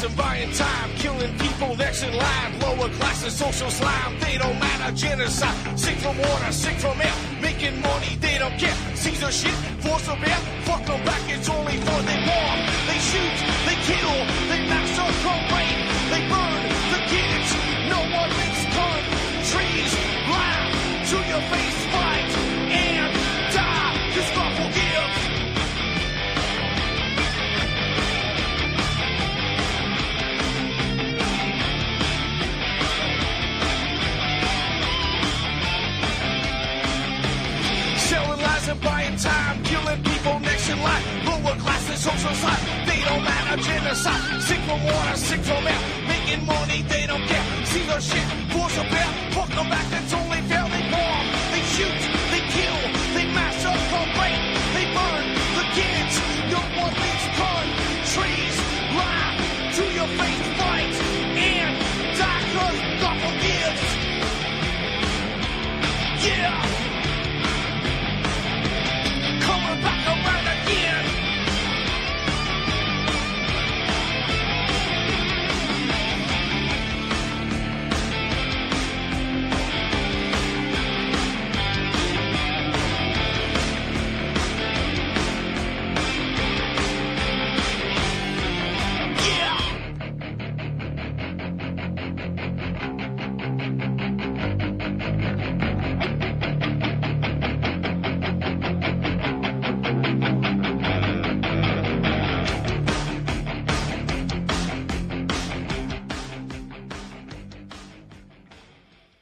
Centralizing, buying time, killing people next in line. Lower classes, social slime, they don't matter. Genocide, sick from water, sick from air. Making money, they don't care. Caesar shit, force of air. Fuck them back, it's only for they war. They shoot, they kill, they massacre, rape. They burn the kids, no one makes countries. Lie to your face, fight and die. Cause God forgives. Selling lies and buying time, killing people next in line. Lower classes, social side, they don't matter. Genocide, sick from water, sick from air. Making money, they don't care. See their shit, force a bear. Fuck them back, that's only fair. They bomb, they shoot, they kill, they massacre, rape. They burn the kids, no one leaves countries. Lie to your face, fight and die, cause God forgives. Yeah. Coming back around again.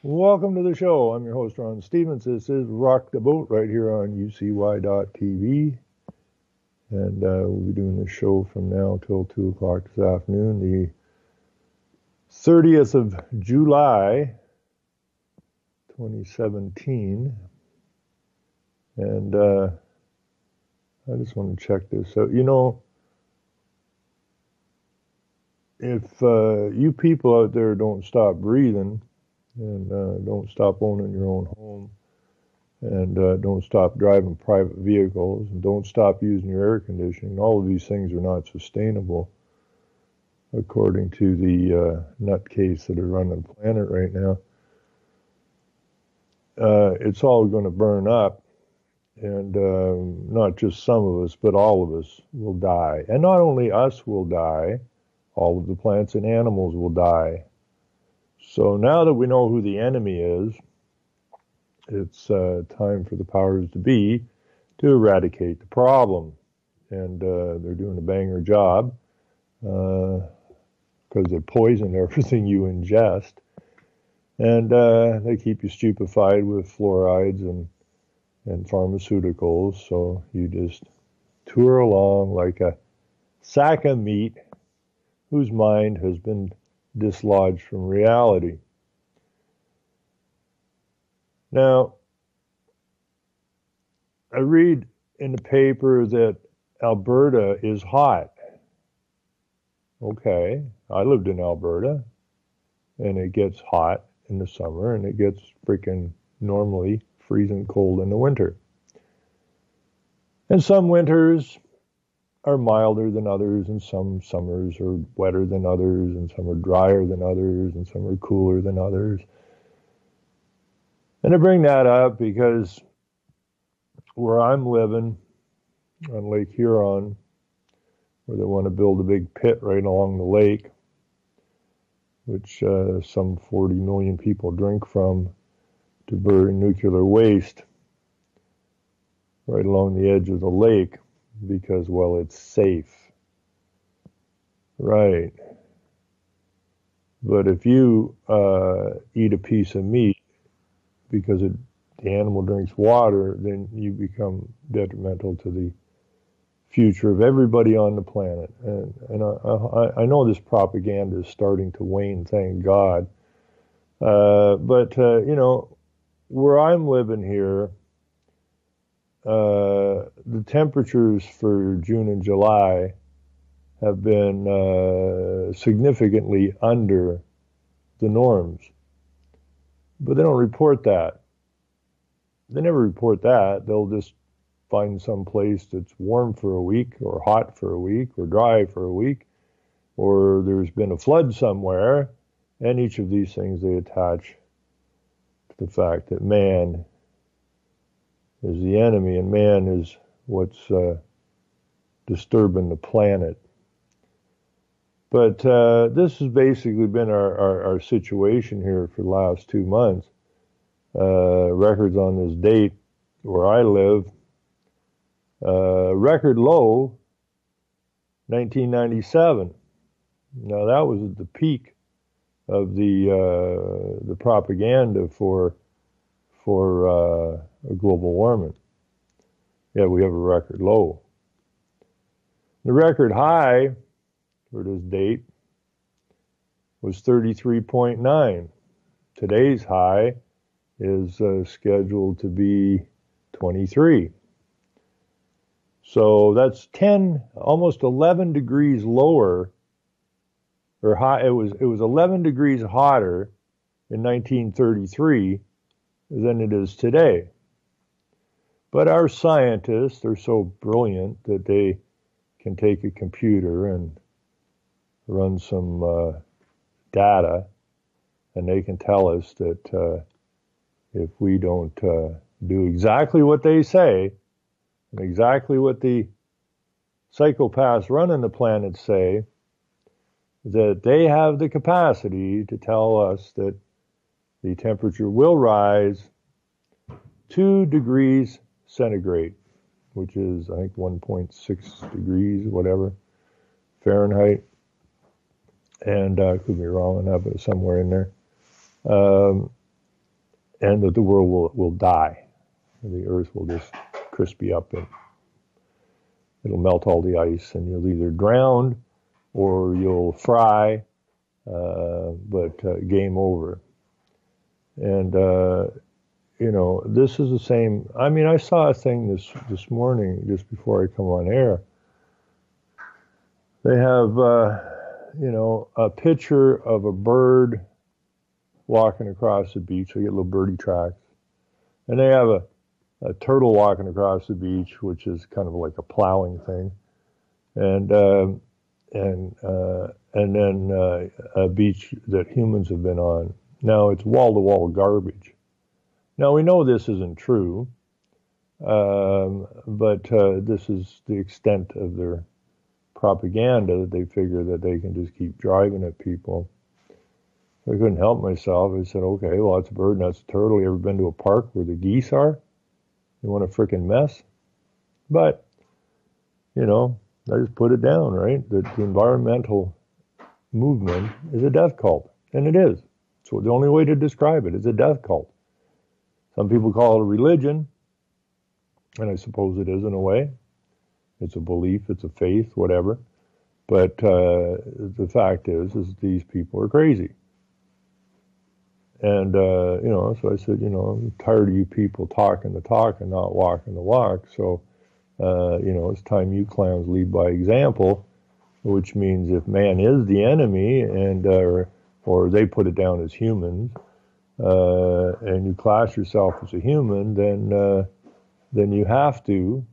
Welcome to the show. I'm your host, Ron Stevens. This is Rock the Boat right here on UCY.tv. And we'll be doing this show from now till 2 o'clock this afternoon, the 30th of July, 2017. And I just want to check this out. You know, if you people out there don't stop breathing, and don't stop owning your own home, and don't stop driving private vehicles, and don't stop using your air conditioning. All of these things are not sustainable, according to the nutcase that are running the planet right now. It's all going to burn up, and not just some of us, but all of us will die. And not only us will die, all of the plants and animals will die. So now that we know who the enemy is, it's time for the powers to be to eradicate the problem. And they're doing a banger job because they poison everything you ingest. And they keep you stupefied with fluorides and pharmaceuticals. So you just tour along like a sack of meat whose mind has been dislodged from reality. Now, I read in the paper that Alberta is hot. Okay, I lived in Alberta, and it gets hot in the summer, and it gets freaking normally freezing cold in the winter. And some winters are milder than others, and some summers are wetter than others, and some are drier than others, and some are cooler than others. And I bring that up because where I'm living on Lake Huron, where they want to build a big pit right along the lake, which some 40 million people drink from to bury nuclear waste right along the edge of the lake because, well, it's safe. Right. But if you eat a piece of meat because the animal drinks water, then you become detrimental to the future of everybody on the planet. And I know this propaganda is starting to wane, thank God. But you know, where I'm living here, the temperatures for June and July have been significantly under the norms. But they don't report that. They never report that. They'll just find some place that's warm for a week or hot for a week or dry for a week. or there's been a flood somewhere, and each of these things they attach to the fact that man is the enemy and man is what's disturbing the planet. But this has basically been our situation here for the last 2 months. Records on this date where I live, record low, 1997. Now that was at the peak of the propaganda for global warming. Yeah, we have a record low. The record high for this date was 33.9. Today's high is scheduled to be 23. So that's 10, almost 11 degrees lower, or high. It was 11 degrees hotter in 1933 than it is today. But our scientists are so brilliant that they can take a computer and run some data, and they can tell us that if we don't do exactly what they say, and exactly what the psychopaths running the planet say, that they have the capacity to tell us that the temperature will rise 2 degrees centigrade, which is, I think, 1.6 degrees, whatever, Fahrenheit. And I could be wrong on that, but it's somewhere in there. And that the world will die. The earth will just crispy up and it'll melt all the ice and you'll either drown or you'll fry, but game over. And, this is the same. I mean, I saw a thing this morning, just before I come on air. They have, a picture of a bird walking across the beach. So you get little birdie tracks. And they have a turtle walking across the beach, which is kind of like a plowing thing. And then a beach that humans have been on. Now it's wall-to-wall garbage. Now we know this isn't true, but this is the extent of their propaganda, that they figure that they can just keep driving at people. I couldn't help myself. I said, okay, well, that's a bird and that's a turtle. You ever been to a park where the geese are? You want a frickin' mess? But, I just put it down, right? That the environmental movement is a death cult. And it is. So the only way to describe it is a death cult. Some people call it a religion, and I suppose it is in a way. It's a belief, it's a faith, whatever. But the fact is these people are crazy. And, so I said, I'm tired of you people talking the talk and not walking the walk. So, it's time you clowns lead by example, which means if man is the enemy and, or they put it down as humans, and you class yourself as a human, then you have to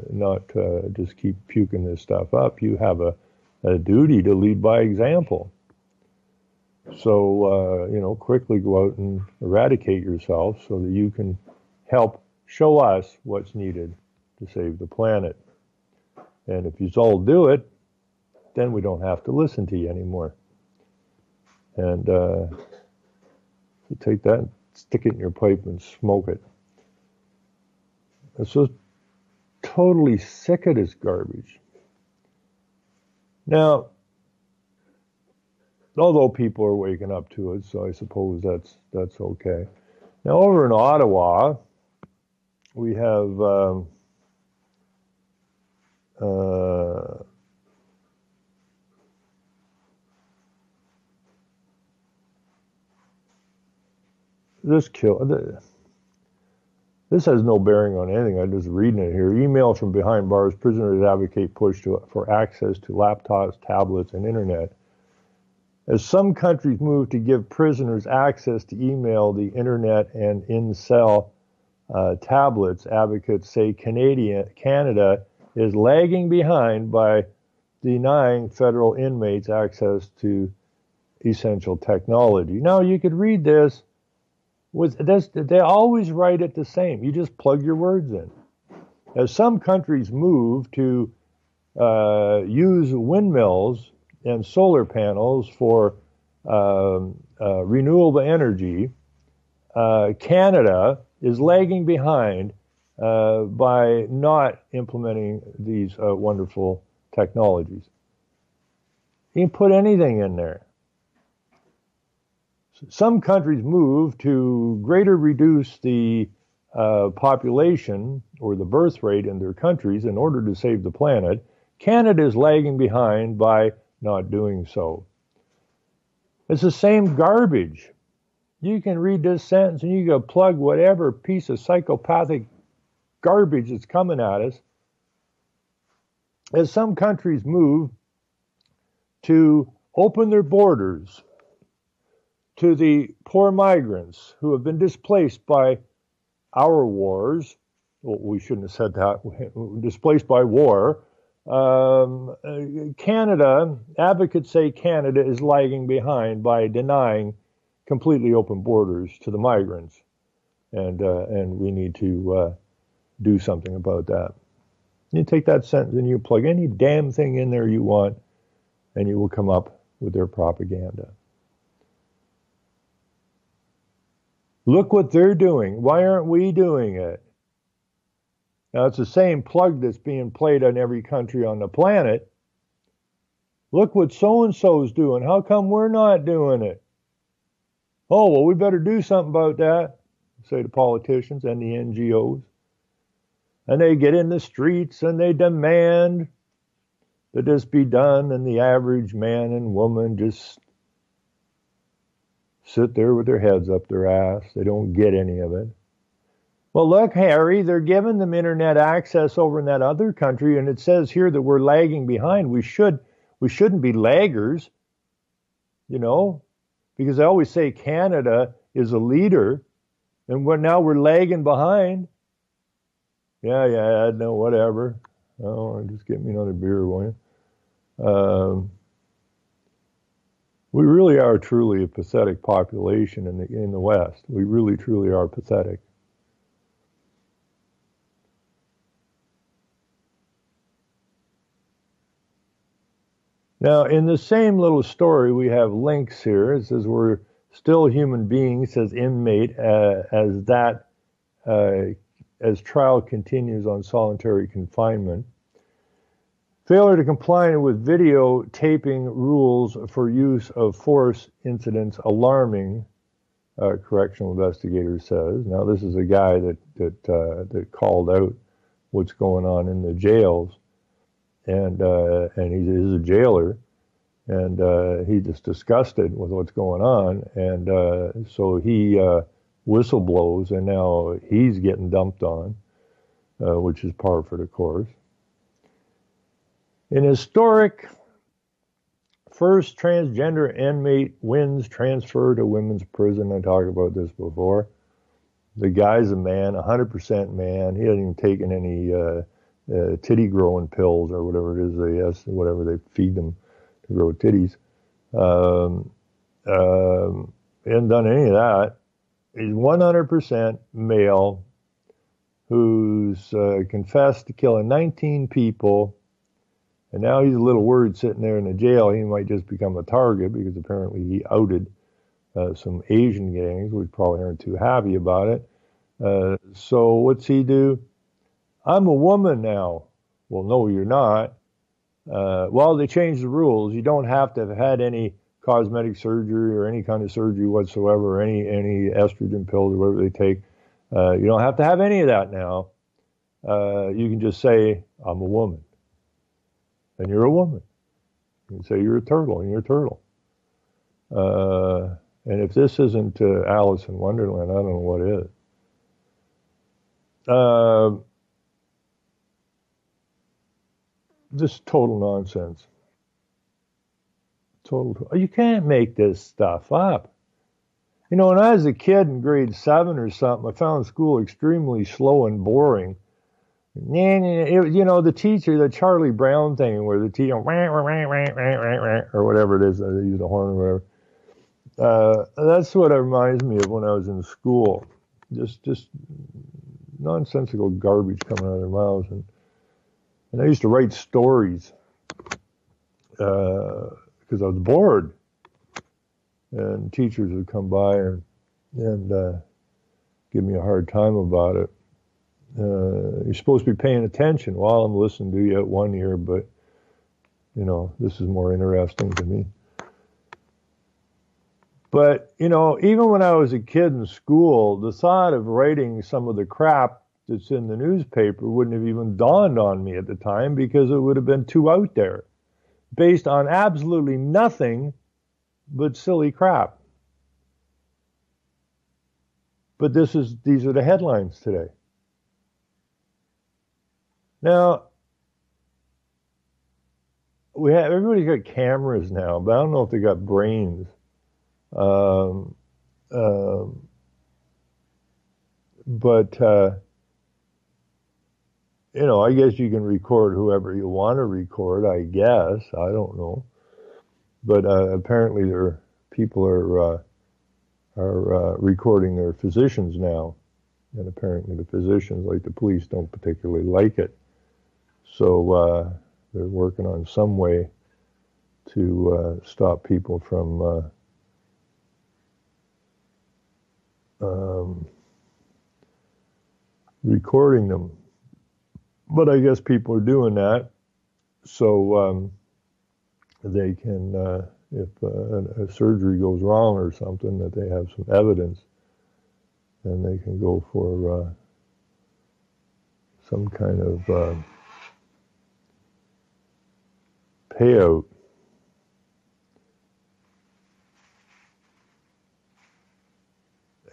not just keep puking this stuff up. You have a duty to lead by example. So, quickly go out and eradicate yourself so that you can help show us what's needed to save the planet. And if you all do it, then we don't have to listen to you anymore. And so take that, stick it in your pipe and smoke it. I'm so totally sick of this garbage. Now, although people are waking up to it, so I suppose that's okay. Now, over in Ottawa, we have this has no bearing on anything. I'm just reading it here. Email from behind bars. Prisoners advocate push for access to laptops, tablets, and internet. As some countries move to give prisoners access to email, the internet, and in-cell tablets, advocates say Canada is lagging behind by denying federal inmates access to essential technology. Now, you could read this with this, they always write it the same. You just plug your words in. As some countries move to use windmills and solar panels for renewable energy, Canada is lagging behind by not implementing these wonderful technologies. You can put anything in there. Some countries move to greater reduce the population or the birth rate in their countries in order to save the planet. Canada is lagging behind by not doing so. It's the same garbage. You can read this sentence and you can plug whatever piece of psychopathic garbage that's coming at us. As some countries move to open their borders to the poor migrants who have been displaced by our wars, well, we shouldn't have said that, displaced by war. Canada, advocates say Canada is lagging behind by denying completely open borders to the migrants. And we need to do something about that. You take that sentence and you plug any damn thing in there you want, and you will come up with their propaganda. Look what they're doing. Why aren't we doing it? Now, it's the same plug that's being played on every country on the planet. Look what so-and-so's doing. How come we're not doing it? Oh, well, we better do something about that, say the politicians and the NGOs. And they get in the streets and they demand that this be done, and the average man and woman just sit there with their heads up their ass. They don't get any of it. Well, look, Harry, they're giving them internet access over in that other country, and it says here that we're lagging behind. We shouldn't be laggers, you know, because I always say Canada is a leader, and now we're lagging behind. Yeah, no, whatever. Oh, just get me another beer, won't you? We really are truly a pathetic population in the West. We really, truly are pathetic. Now, in the same little story, we have links here. It says we're still human beings, says inmate, as trial continues on solitary confinement. Failure to comply with videotaping rules for use of force incidents alarming, correctional investigator says. Now, this is a guy that called out what's going on in the jails, and he's a jailer, and he's just disgusted with what's going on, and so he whistleblows, and now he's getting dumped on, which is par for the course. An historic first transgender inmate wins transfer to women's prison. I talked about this before. The guy's a man, 100% man. He hasn't even taken any titty growing pills or whatever it is whatever they feed them to grow titties. He hasn't done any of that. He's 100% male who's confessed to killing 19 people. And now he's a little worried sitting there in the jail. He might just become a target because apparently he outed some Asian gangs, which probably aren't too happy about it. So what's he do? I'm a woman now. Well, no, you're not. Well, they changed the rules. You don't have to have had any cosmetic surgery or any kind of surgery whatsoever, or any estrogen pills or whatever they take. You don't have to have any of that now. You can just say, I'm a woman. And you're a woman. You can say you're a turtle, and you're a turtle. And if this isn't Alice in Wonderland, I don't know what is. This total nonsense. You can't make this stuff up. You know, when I was a kid in grade 7 or something, I found school extremely slow and boring. The teacher, the Charlie Brown thing, where the teacher, or whatever it is, they use a horn or whatever. That's what it reminds me of when I was in school. Just nonsensical garbage coming out of their mouths. And I used to write stories because I was bored. And teachers would come by and give me a hard time about it. You're supposed to be paying attention while I'm listening to you at one ear, but, this is more interesting to me. But, even when I was a kid in school, the thought of writing some of the crap that's in the newspaper wouldn't have even dawned on me at the time because it would have been too out there, based on absolutely nothing but silly crap. But these are the headlines today. Now, everybody's got cameras now, but I don't know if they got brains. I guess you can record whoever you want to record, I guess. I don't know. But apparently people are recording their physicians now. And apparently the physicians, like the police, don't particularly like it. So they're working on some way to stop people from recording them. But I guess people are doing that so they can, if a surgery goes wrong or something, that they have some evidence and they can go for some kind of payout.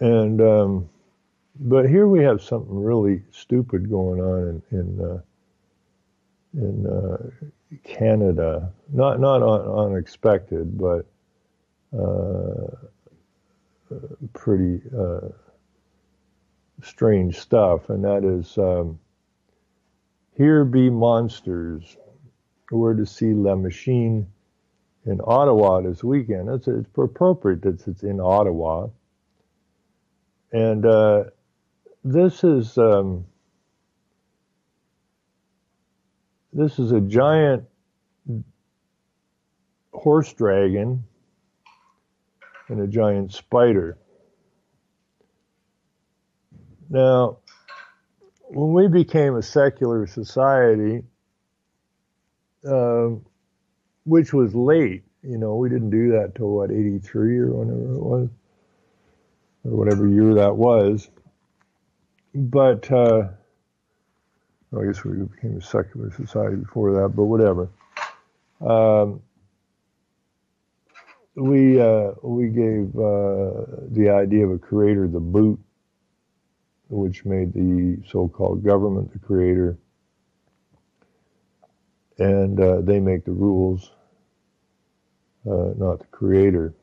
And but here we have something really stupid going on in Canada. Not unexpected, but pretty strange stuff. And that is, here be monsters. We're to see La Machine in Ottawa this weekend. It's appropriate that it's in Ottawa. And this is a giant horse dragon and a giant spider. Now, when we became a secular society, which was late, we didn't do that till 83 or whenever it was, or whatever year that was. But I guess we became a secular society before that, but whatever. We gave the idea of a creator the boot, which made the so-called government the creator, and they make the rules, not the creator.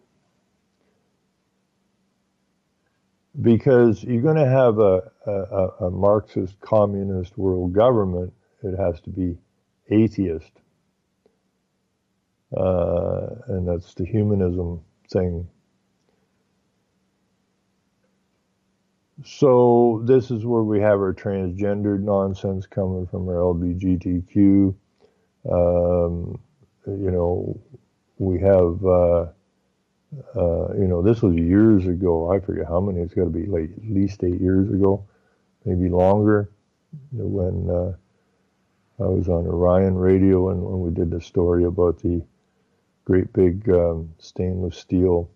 Because you're going to have a Marxist communist world government, it has to be atheist. And that's the humanism thing. So this is where we have our transgendered nonsense coming from our LGBTQ. We have... this was years ago. I forget how many. It's got to be like at least 8 years ago, maybe longer, when I was on Orion Radio and when we did the story about the great big stainless steel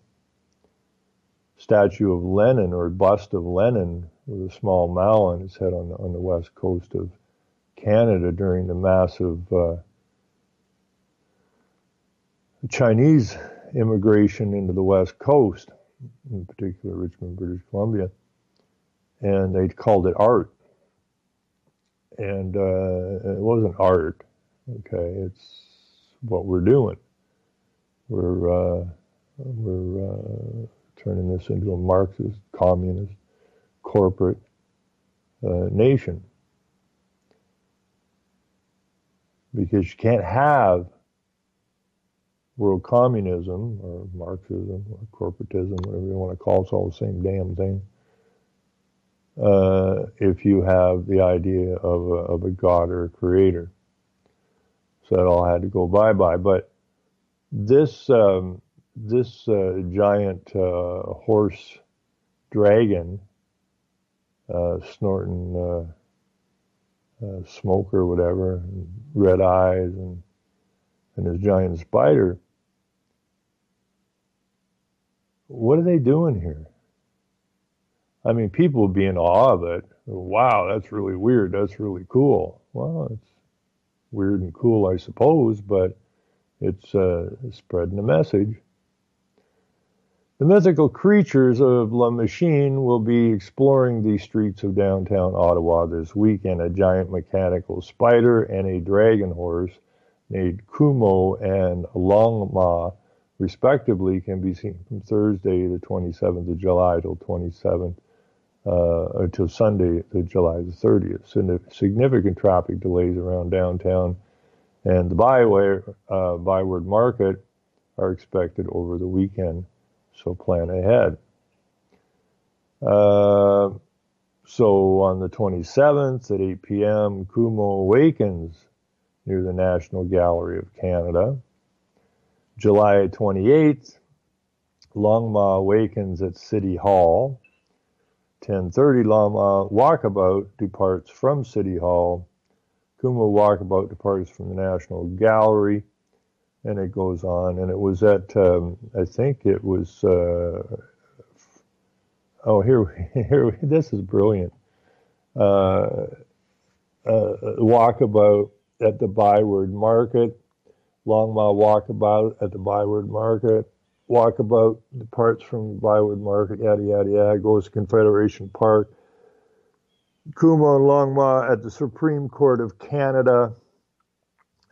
statue of Lenin, or bust of Lenin with a small mall on his head on the west coast of Canada during the massive Chinese immigration into the west coast, in particular Richmond, British Columbia, and they called it art. And it wasn't art, okay? It's what we're doing. We're turning this into a Marxist, communist, corporate nation. because you can't have world communism or Marxism or corporatism, whatever you want to call it. It's all the same damn thing. If you have the idea of a God or a creator. So that all had to go bye-bye. But this giant horse dragon snorting smoke or whatever, and red eyes, and his giant spider, what are they doing here? I mean, people would be in awe of it. Wow, that's really weird. That's really cool. Well, it's weird and cool, I suppose, but it's spreading a message. The mythical creatures of La Machine will be exploring the streets of downtown Ottawa this weekend. A giant mechanical spider and a dragon horse named Kumo and Longma, respectively, can be seen from Thursday, the 27th of July, till 27th, until Sunday, July the 30th. Significant traffic delays around downtown, and the Byward Market are expected over the weekend. So plan ahead. So on the 27th at 8 p.m., Kumo awakens near the National Gallery of Canada. July 28th, Longma awakens at City Hall. 10:30, Longma Walkabout departs from City Hall. Kumo Walkabout departs from the National Gallery. And it goes on, and it was at, I think it was, here, this is brilliant. Walkabout at the Byward Market, Longma Walkabout at the Byward Market, Walkabout departs from the Byward Market, yada, yada, yada, goes to Confederation Park, Kumo and Longma at the Supreme Court of Canada,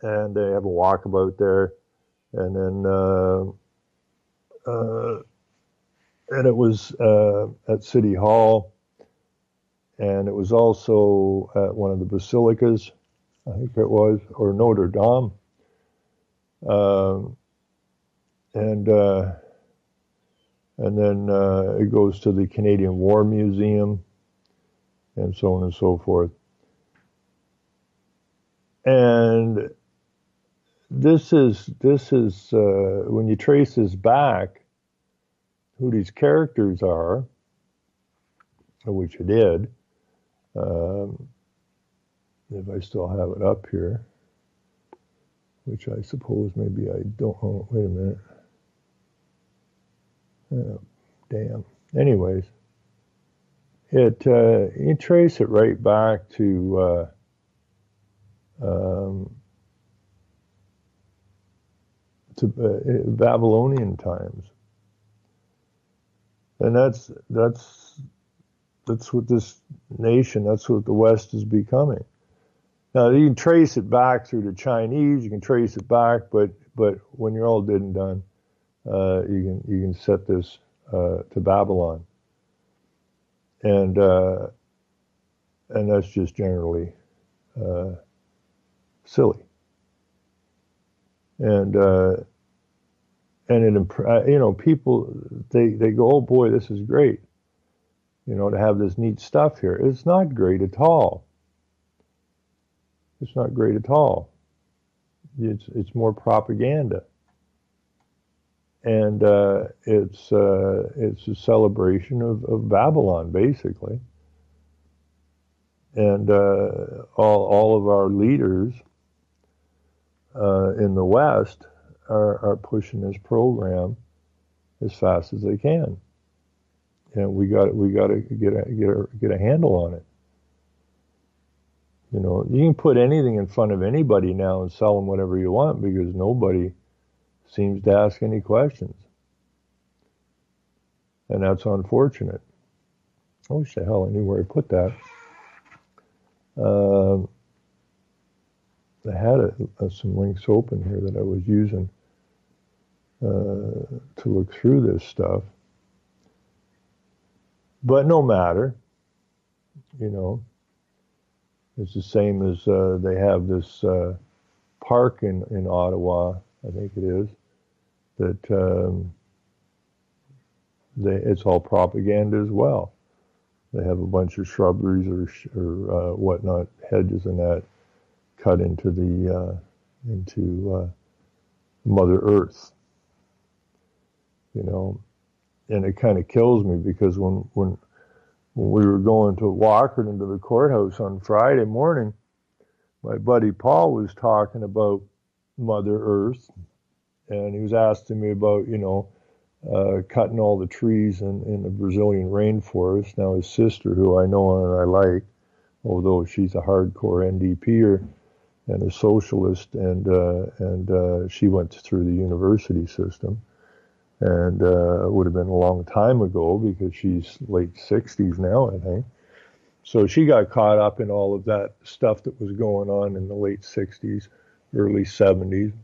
and they have a walkabout there. And then, and it was at City Hall, and it was also at one of the basilicas, I think it was, or Notre Dame. And then it goes to the Canadian War Museum, and so on and so forth. And this is when you trace this back, who these characters are, which I did, if I still have it up here, which I suppose maybe I don't. Oh, wait a minute. Oh, damn. Anyways, you trace it right back to Babylonian times, and that's what this nation, that's what the West is becoming. Now you can trace it back through the Chinese, you can trace it back, but when you're all dead and done, you can set this to Babylon, and that's just generally silly. And it, people, they go, oh boy, this is great, to have this neat stuff here. It's not great at all. It's not great at all. It's more propaganda, and it's a celebration of Babylon, basically. And all of our leaders in the West are pushing this program as fast as they can, and we got to get a handle on it. You can put anything in front of anybody now and sell them whatever you want, because nobody seems to ask any questions, and that's unfortunate. I wish the hell I knew where I put that. I had some links open here that I was using to look through this stuff. But no matter, it's the same as they have this park in Ottawa, I think it is, that it's all propaganda as well. They have a bunch of shrubberies or whatnot, hedges and that, cut into Mother Earth, you know, and it kind of kills me because when we were going to Walkerton to the courthouse on Friday morning, my buddy Paul was talking about Mother Earth, and he was asking me about, you know, cutting all the trees in the Brazilian rainforest. Now his sister, who I know and I like, although she's a hardcore NDPer and a socialist, and she went through the university system, and it would have been a long time ago because she's late 60s now, I think. So she got caught up in all of that stuff that was going on in the late 60s, early 70s.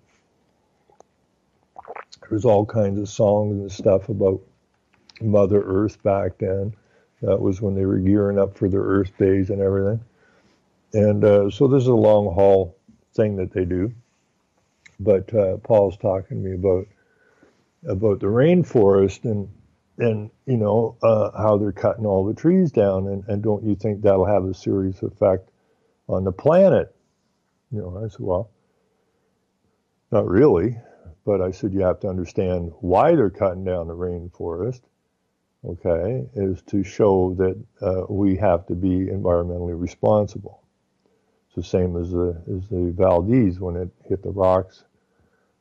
There was all kinds of songs and stuff about Mother Earth back then. That was when they were gearing up for their Earth Days and everything. And so this is a long haul thing that they do. But Paul's talking to me about the rainforest and you know, how they're cutting all the trees down. And don't you think that'll have a serious effect on the planet? You know, I said, well, not really. But I said, you have to understand why they're cutting down the rainforest, okay, is to show that we have to be environmentally responsible. It's the same as the Valdez when it hit the rocks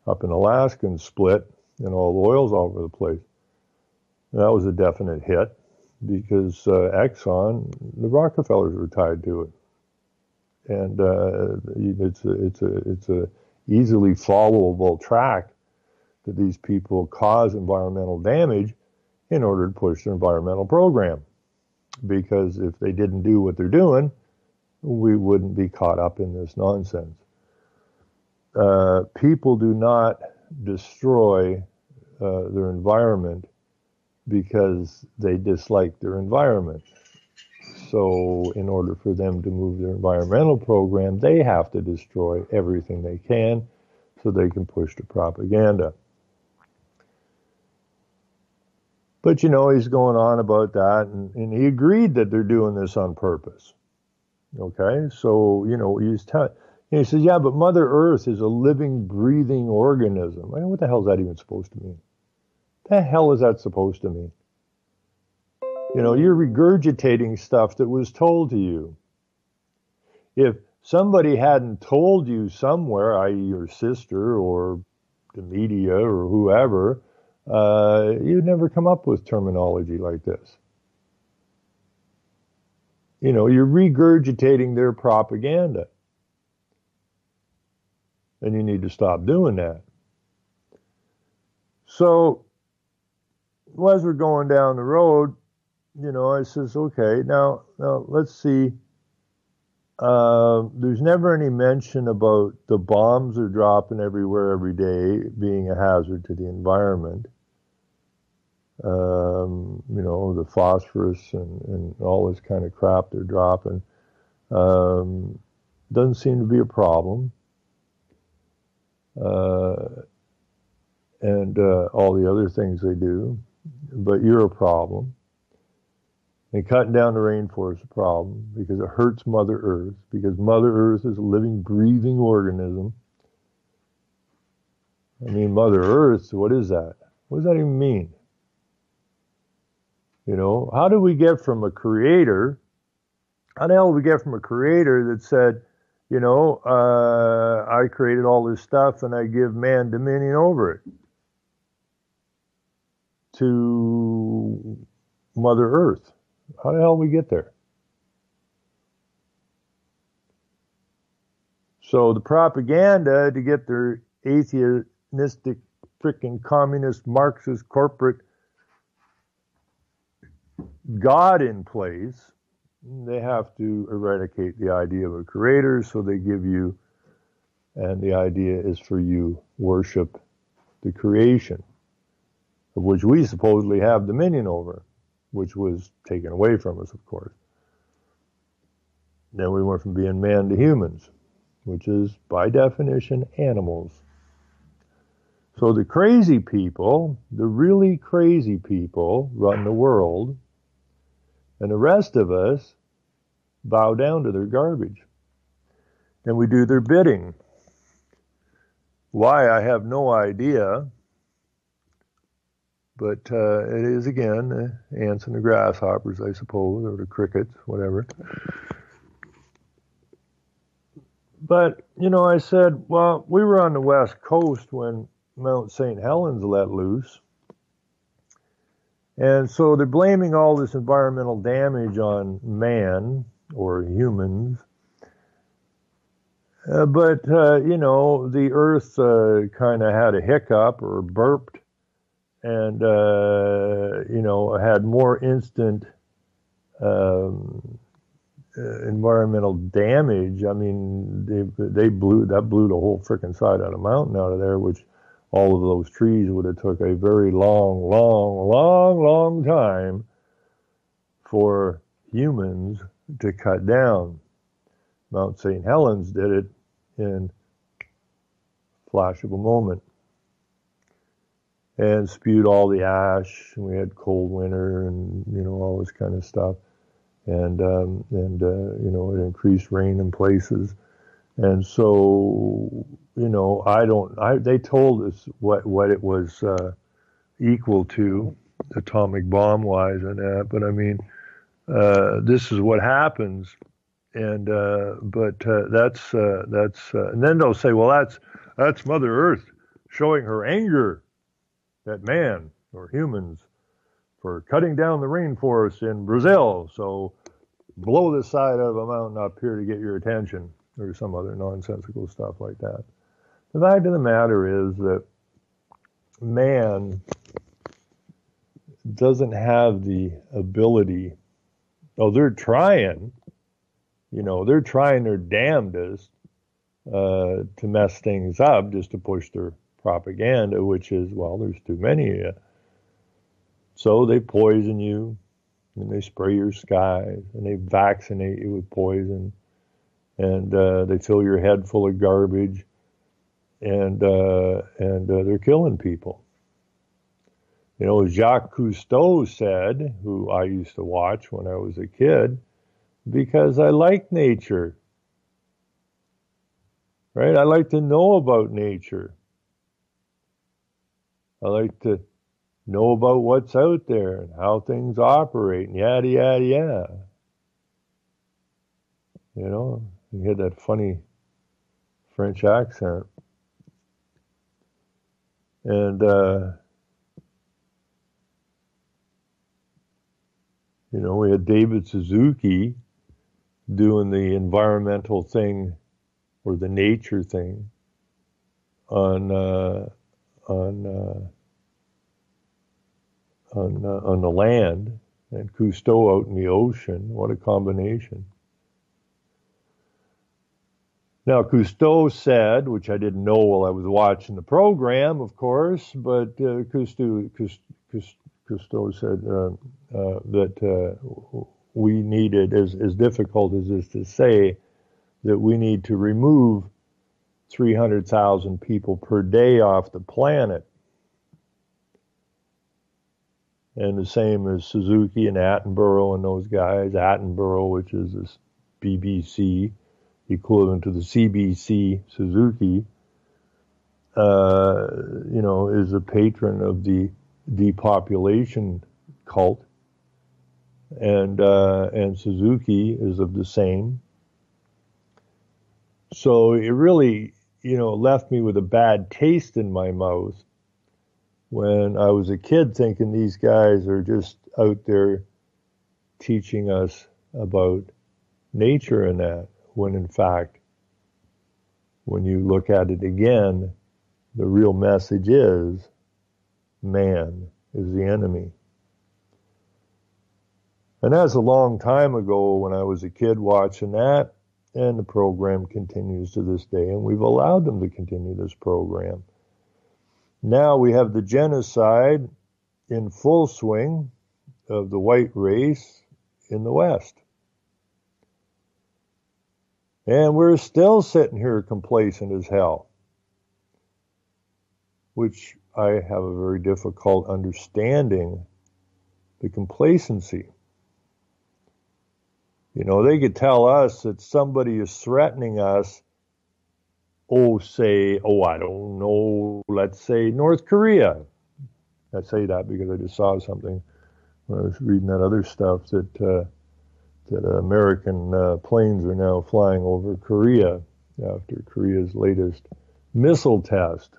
up in Alaska and split, and all the oil's all over the place. That was a definite hit because Exxon, the Rockefellers were tied to it, and it's a easily followable track that these people cause environmental damage in order to push their environmental program. Because if they didn't do what they're doing, we wouldn't be caught up in this nonsense. People do not destroy their environment because they dislike their environment. So in order for them to move their environmental program, they have to destroy everything they can so they can push the propaganda. But, you know, he's going on about that, and he agreed that they're doing this on purpose. Okay? So, you know, he says, yeah, but Mother Earth is a living, breathing organism. I mean, what the hell is that even supposed to mean? What the hell is that supposed to mean? You know, you're regurgitating stuff that was told to you. If somebody hadn't told you somewhere, i.e. your sister or the media or whoever, you'd never come up with terminology like this. You know, you're regurgitating their propaganda. And you need to stop doing that. So, as we're going down the road, you know, I says, okay, now let's see. There's never any mention about the bombs are dropping everywhere every day being a hazard to the environment. You know, the phosphorus and all this kind of crap they're dropping. Doesn't seem to be a problem. And all the other things they do. But you're a problem. And cutting down the rainforest is a problem because it hurts Mother Earth, because Mother Earth is a living, breathing organism. I mean, Mother Earth, what is that? What does that even mean? You know, how do we get from a creator, how the hell do we get from a creator that said, you know, I created all this stuff and I give man dominion over it, to Mother Earth? How the hell do we get there? So the propaganda to get their atheistic, freaking communist, Marxist, corporate God in place, they have to eradicate the idea of a creator, so they give you, and the idea is for you, worship the creation, of which we supposedly have dominion over, which was taken away from us, of course. Then we went from being man to humans, which is by definition animals. So the crazy people, the really crazy people, run the world, and the rest of us bow down to their garbage. And we do their bidding. Why, I have no idea. But it is, again, the ants and the grasshoppers, I suppose, or the crickets, whatever. But, you know, I said, well, we were on the West Coast when Mount St. Helens let loose. And so they're blaming all this environmental damage on man, or humans. But you know, the Earth kind of had a hiccup or burped, and, you know, had more instant environmental damage. I mean, they blew the whole frickin' side of the mountain out of there, which all of those trees would have took a very long time for humans to cut down. Mount St. Helens did it in a flash of a moment and spewed all the ash, and we had cold winter and, you know, all this kind of stuff. And you know, it increased rain in places. And so, you know, they told us what it was equal to, atomic bomb wise and that, but I mean, this is what happens. And that's and then they'll say, well, that's Mother Earth showing her anger at man or humans for cutting down the rainforest in Brazil. So blow the side of a mountain up here to get your attention, or some other nonsensical stuff like that. The fact of the matter is that man doesn't have the ability. Oh, they're trying. You know, they're trying their damnedest to mess things up, just to push their propaganda, which is, well, there's too many of you. So they poison you, and they spray your skies, and they vaccinate you with poison, and they fill your head full of garbage, and they're killing people. You know, Jacques Cousteau said, who I used to watch when I was a kid, because I like nature, right? I like to know about nature. I like to know about what's out there and how things operate and yada, yada, yada. You know, he had that funny French accent. And, you know, we had David Suzuki doing the environmental thing or the nature thing on the land, and Cousteau out in the ocean. What a combination. Now, Cousteau said, which I didn't know while I was watching the program, of course, but Cousteau said that we needed, as difficult as it is to say, that we need to remove 300,000 people per day off the planet. And the same as Suzuki and Attenborough and those guys. Attenborough, which is this BBC, equivalent to the CBC Suzuki, you know, is a patron of the depopulation cult. And Suzuki is of the same. So it really, you know, left me with a bad taste in my mouth when I was a kid, thinking these guys are just out there teaching us about nature and that, when in fact, when you look at it again, the real message is man is the enemy. And that's a long time ago when I was a kid watching that, and the program continues to this day, and we've allowed them to continue this program. Now we have the genocide in full swing of the white race in the West. And we're still sitting here complacent as hell, which I have a very difficult understanding the complacency. You know, they could tell us that somebody is threatening us, I don't know, let's say North Korea. I say that because I just saw something when I was reading that other stuff that American planes are now flying over Korea after Korea's latest missile test.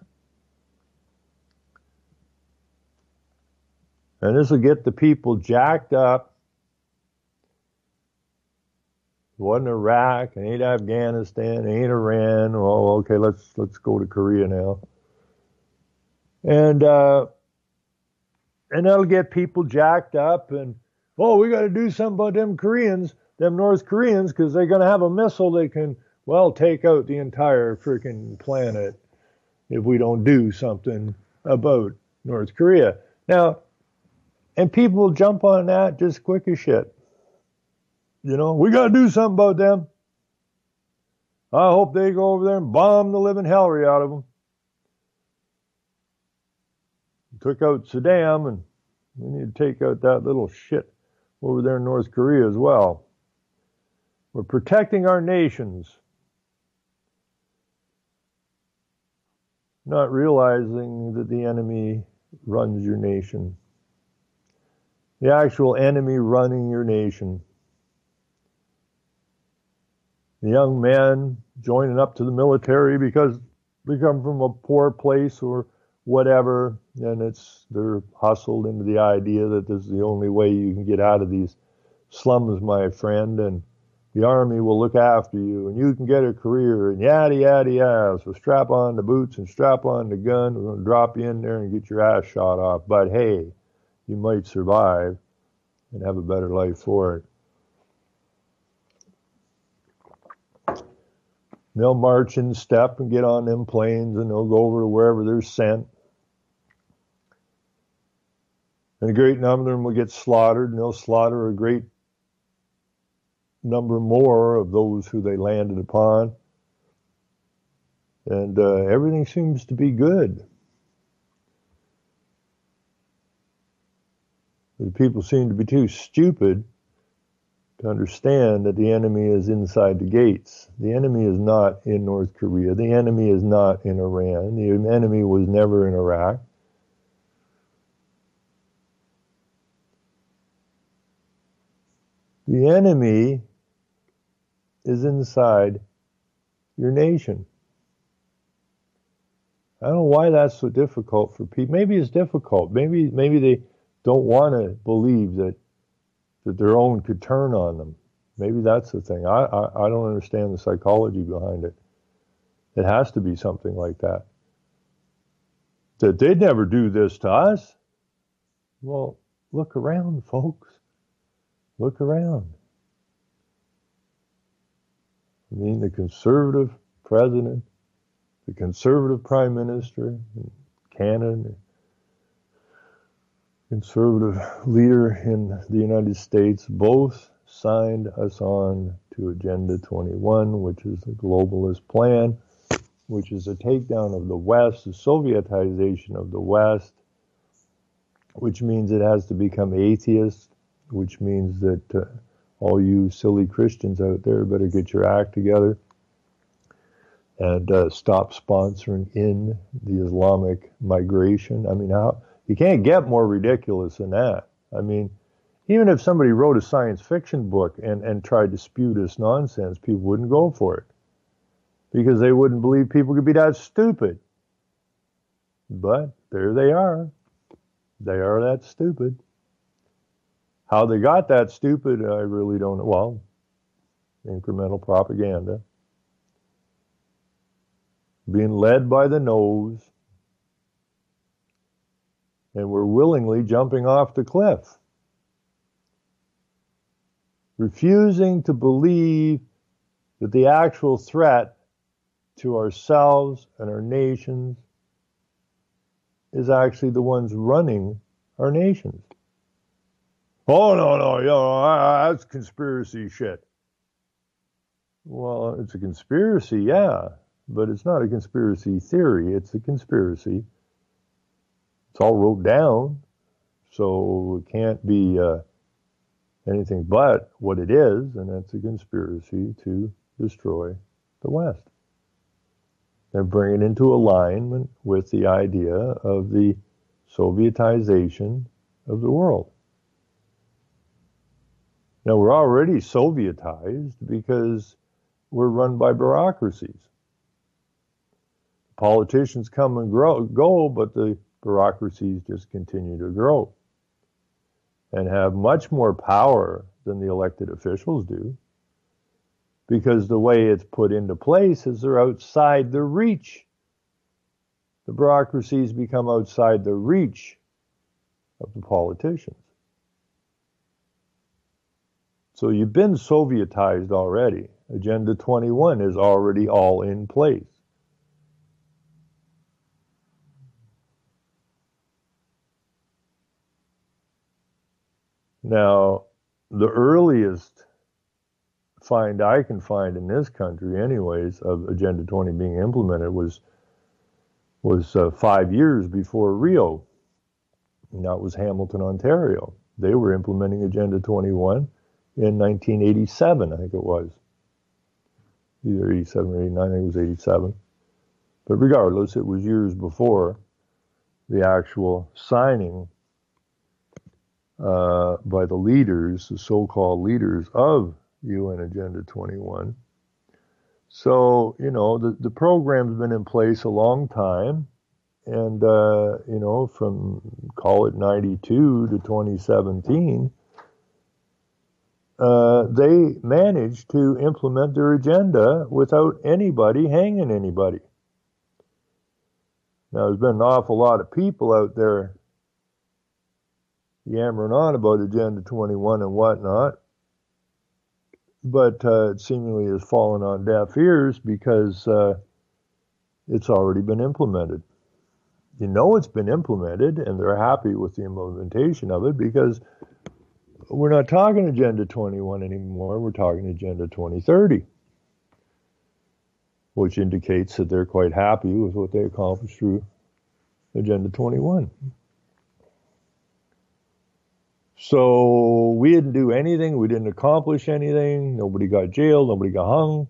And this will get the people jacked up. It wasn't Iraq, it ain't Afghanistan, it ain't Iran. Oh, okay, let's go to Korea now. And that'll get people jacked up and, we got to do something about them Koreans, them North Koreans, because they're going to have a missile that can, take out the entire freaking planet if we don't do something about North Korea. Now, and people will jump on that just quick as shit. You know, we got to do something about them. I hope they go over there and bomb the living hell out of them. Took out Saddam, and we need to take out that little shit over there in North Korea as well. We're protecting our nations, not realizing that the enemy runs your nation. The actual enemy running your nation. The young men joining up to the military because they come from a poor place or whatever, and they're hustled into the idea that this is the only way you can get out of these slums, my friend, and the army will look after you, and you can get a career, and yada, yada, yada. So strap on the boots and strap on the gun. We're going to drop you in there and get your ass shot off. But hey, you might survive and have a better life for it. They'll march in step and get on them planes, and they'll go over to wherever they're sent. And a great number of them will get slaughtered, and they'll slaughter a great number more of those who they landed upon. And everything seems to be good. The people seem to be too stupid to understand that the enemy is inside the gates. The enemy is not in North Korea. The enemy is not in Iran. The enemy was never in Iraq. The enemy is inside your nation. I don't know why that's so difficult for people. Maybe it's difficult. Maybe they don't want to believe that their own could turn on them. Maybe that's the thing. I don't understand the psychology behind it. It has to be something like that. That they'd never do this to us. Well, look around, folks. Look around. I mean, the conservative president, the conservative prime minister in Canada, conservative leader in the United States, both signed us on to Agenda 21, which is a globalist plan, which is a takedown of the West, the Sovietization of the West, which means it has to become atheist, which means that all you silly Christians out there better get your act together and stop sponsoring in the Islamic migration. I mean, you can't get more ridiculous than that. I mean, even if somebody wrote a science fiction book and tried to spew this nonsense, people wouldn't go for it because they wouldn't believe people could be that stupid. But there they are. They are that stupid. How they got that stupid, I really don't know. Well, incremental propaganda. Being led by the nose. And we're willingly jumping off the cliff. Refusing to believe that the actual threat to ourselves and our nations is actually the ones running our nations. Oh, no, that's conspiracy shit. Well, it's a conspiracy, yeah, but it's not a conspiracy theory. It's a conspiracy. It's all wrote down, so it can't be anything but what it is, and that's a conspiracy to destroy the West and bring it into alignment with the idea of the Sovietization of the world. Now, we're already Sovietized because we're run by bureaucracies. Politicians come and go, but the bureaucracies just continue to grow and have much more power than the elected officials do, because the way it's put into place is they're outside the reach. The bureaucracies become outside the reach of the politicians. So you've been Sovietized already. Agenda 21 is already all in place. Now, the earliest find I can find in this country anyways of Agenda 20 being implemented was 5 years before Rio. And that was Hamilton, Ontario. They were implementing Agenda 21 in 1987, I think it was. Either 87 or 89, I think it was 87. But regardless, it was years before the actual signing by the leaders, the so-called leaders of UN Agenda 21. So, you know, the program's been in place a long time. And, you know, from, call it 92 to 2017, they managed to implement their agenda without anybody hanging anybody. Now, there's been an awful lot of people out there yammering on about Agenda 21 and whatnot, but it seemingly has fallen on deaf ears because it's already been implemented. You know it's been implemented, and they're happy with the implementation of it because we're not talking Agenda 21 anymore. We're talking Agenda 2030, which indicates that they're quite happy with what they accomplished through Agenda 21. So we didn't do anything. We didn't accomplish anything. Nobody got jailed. Nobody got hung.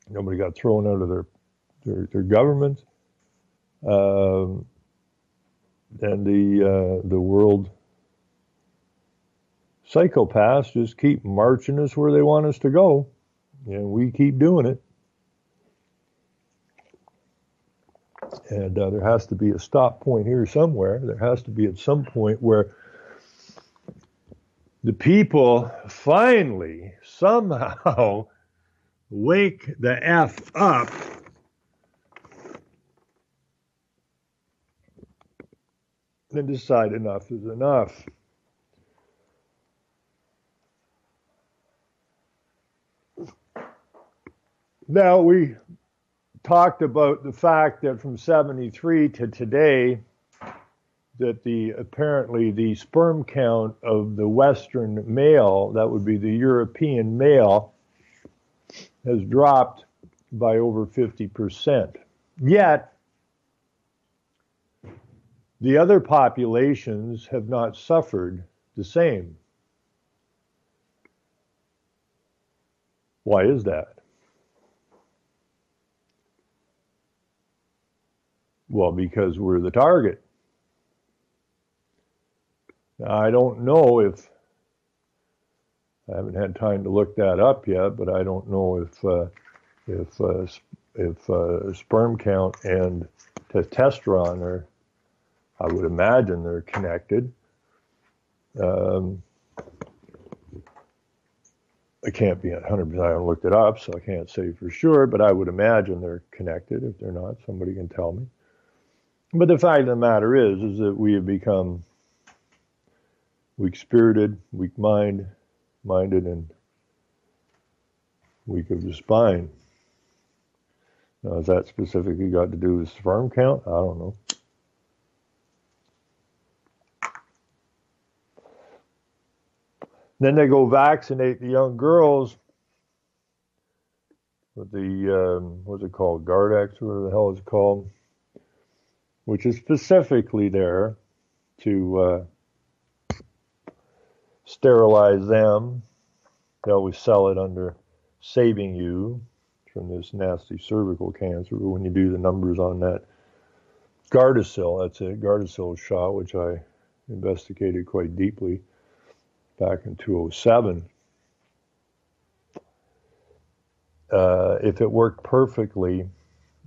Nobody got thrown out of their government. And the world psychopaths just keep marching us where they want us to go, and we keep doing it. And there has to be a stop point here somewhere. There has to be at some point where the people finally, somehow, wake the F up and decide enough is enough. Now, we talked about the fact that from 73 to today, that apparently the sperm count of the Western male, that would be the European male, has dropped by over 50%. Yet, the other populations have not suffered the same. Why is that? Well, because we're the target. Now, I don't know if, I haven't had time to look that up yet, but I don't know if sperm count and testosterone are, I would imagine they're connected. I can't be 100%, I haven't looked it up, so I can't say for sure, but I would imagine they're connected. If they're not, somebody can tell me. But the fact of the matter is that we have become weak-spirited, weak-minded, and weak of the spine. Now, has that specifically got to do with sperm count? I don't know. Then they go vaccinate the young girls with the, what's it called, Gardex, or whatever the hell it's called, which is specifically there to sterilize them. They always sell it under saving you from this nasty cervical cancer. But when you do the numbers on that Gardasil, that's it, Gardasil shot, which I investigated quite deeply back in 2007. If it worked perfectly,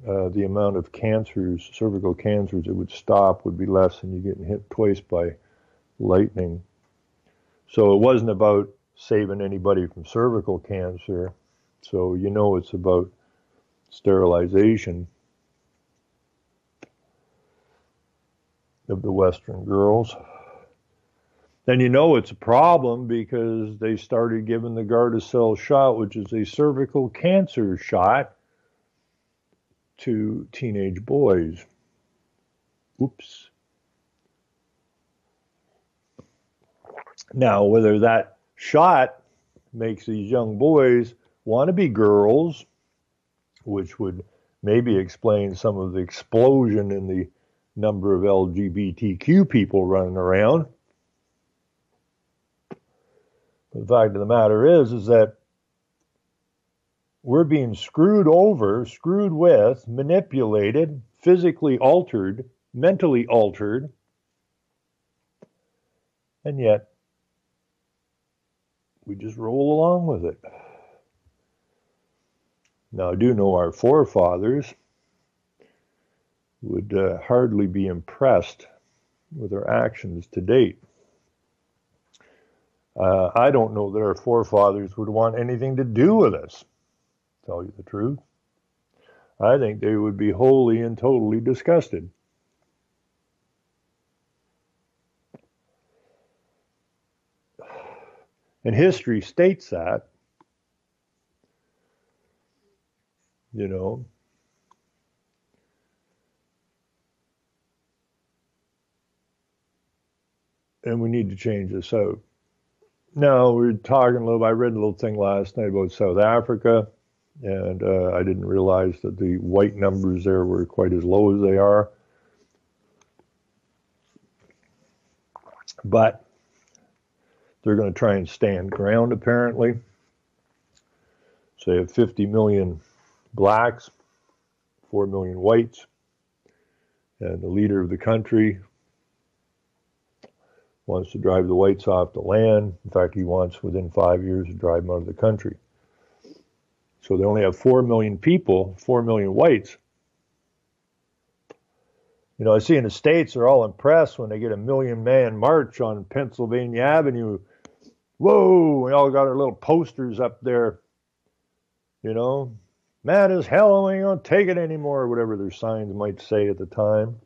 the amount of cancers, cervical cancers, it would stop would be less than you getting hit twice by lightning. So it wasn't about saving anybody from cervical cancer. So you know it's about sterilization of the Western girls. Then you know it's a problem because they started giving the Gardasil shot, which is a cervical cancer shot, to teenage boys. Oops. Now, whether that shot makes these young boys want to be girls, which would maybe explain some of the explosion in the number of LGBTQ people running around. But the fact of the matter is that we're being screwed over, screwed with, manipulated, physically altered, mentally altered, and yet we just roll along with it. Now, I do know our forefathers would hardly be impressed with our actions to date. I don't know that our forefathers would want anything to do with us, to tell you the truth. I think they would be wholly and totally disgusted. And history states that, you know. And we need to change this out. Now, we were talking a little, I read a little thing last night about South Africa, and I didn't realize that the white numbers there were quite as low as they are. But they're going to try and stand ground, apparently. So they have 50 million blacks, 4 million whites, and the leader of the country wants to drive the whites off the land. In fact, he wants within 5 years to drive them out of the country. So they only have 4 million people, 4 million whites. You know, I see in the States they're all impressed when they get a 1 million man march on Pennsylvania Avenue. Whoa, we all got our little posters up there. You know, mad as hell, we ain't gonna take it anymore, or whatever their signs might say at the time.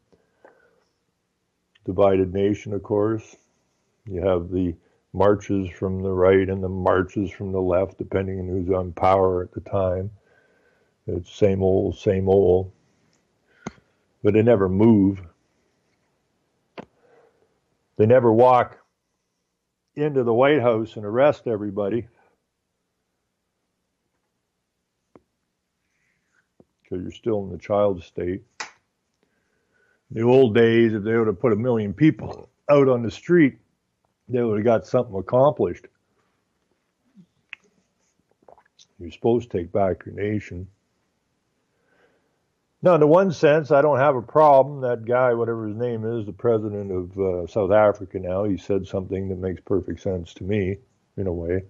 Divided nation, of course. You have the marches from the right and the marches from the left, depending on who's on power at the time. It's same old, same old. But they never move. They never walk into the White House and arrest everybody. Because you're still in the child state. In the old days, if they would have put 1 million people out on the street, they would have got something accomplished. You're supposed to take back your nation. Now, in one sense, I don't have a problem. That guy, whatever his name is, the president of South Africa now, he said something that makes perfect sense to me, in a way.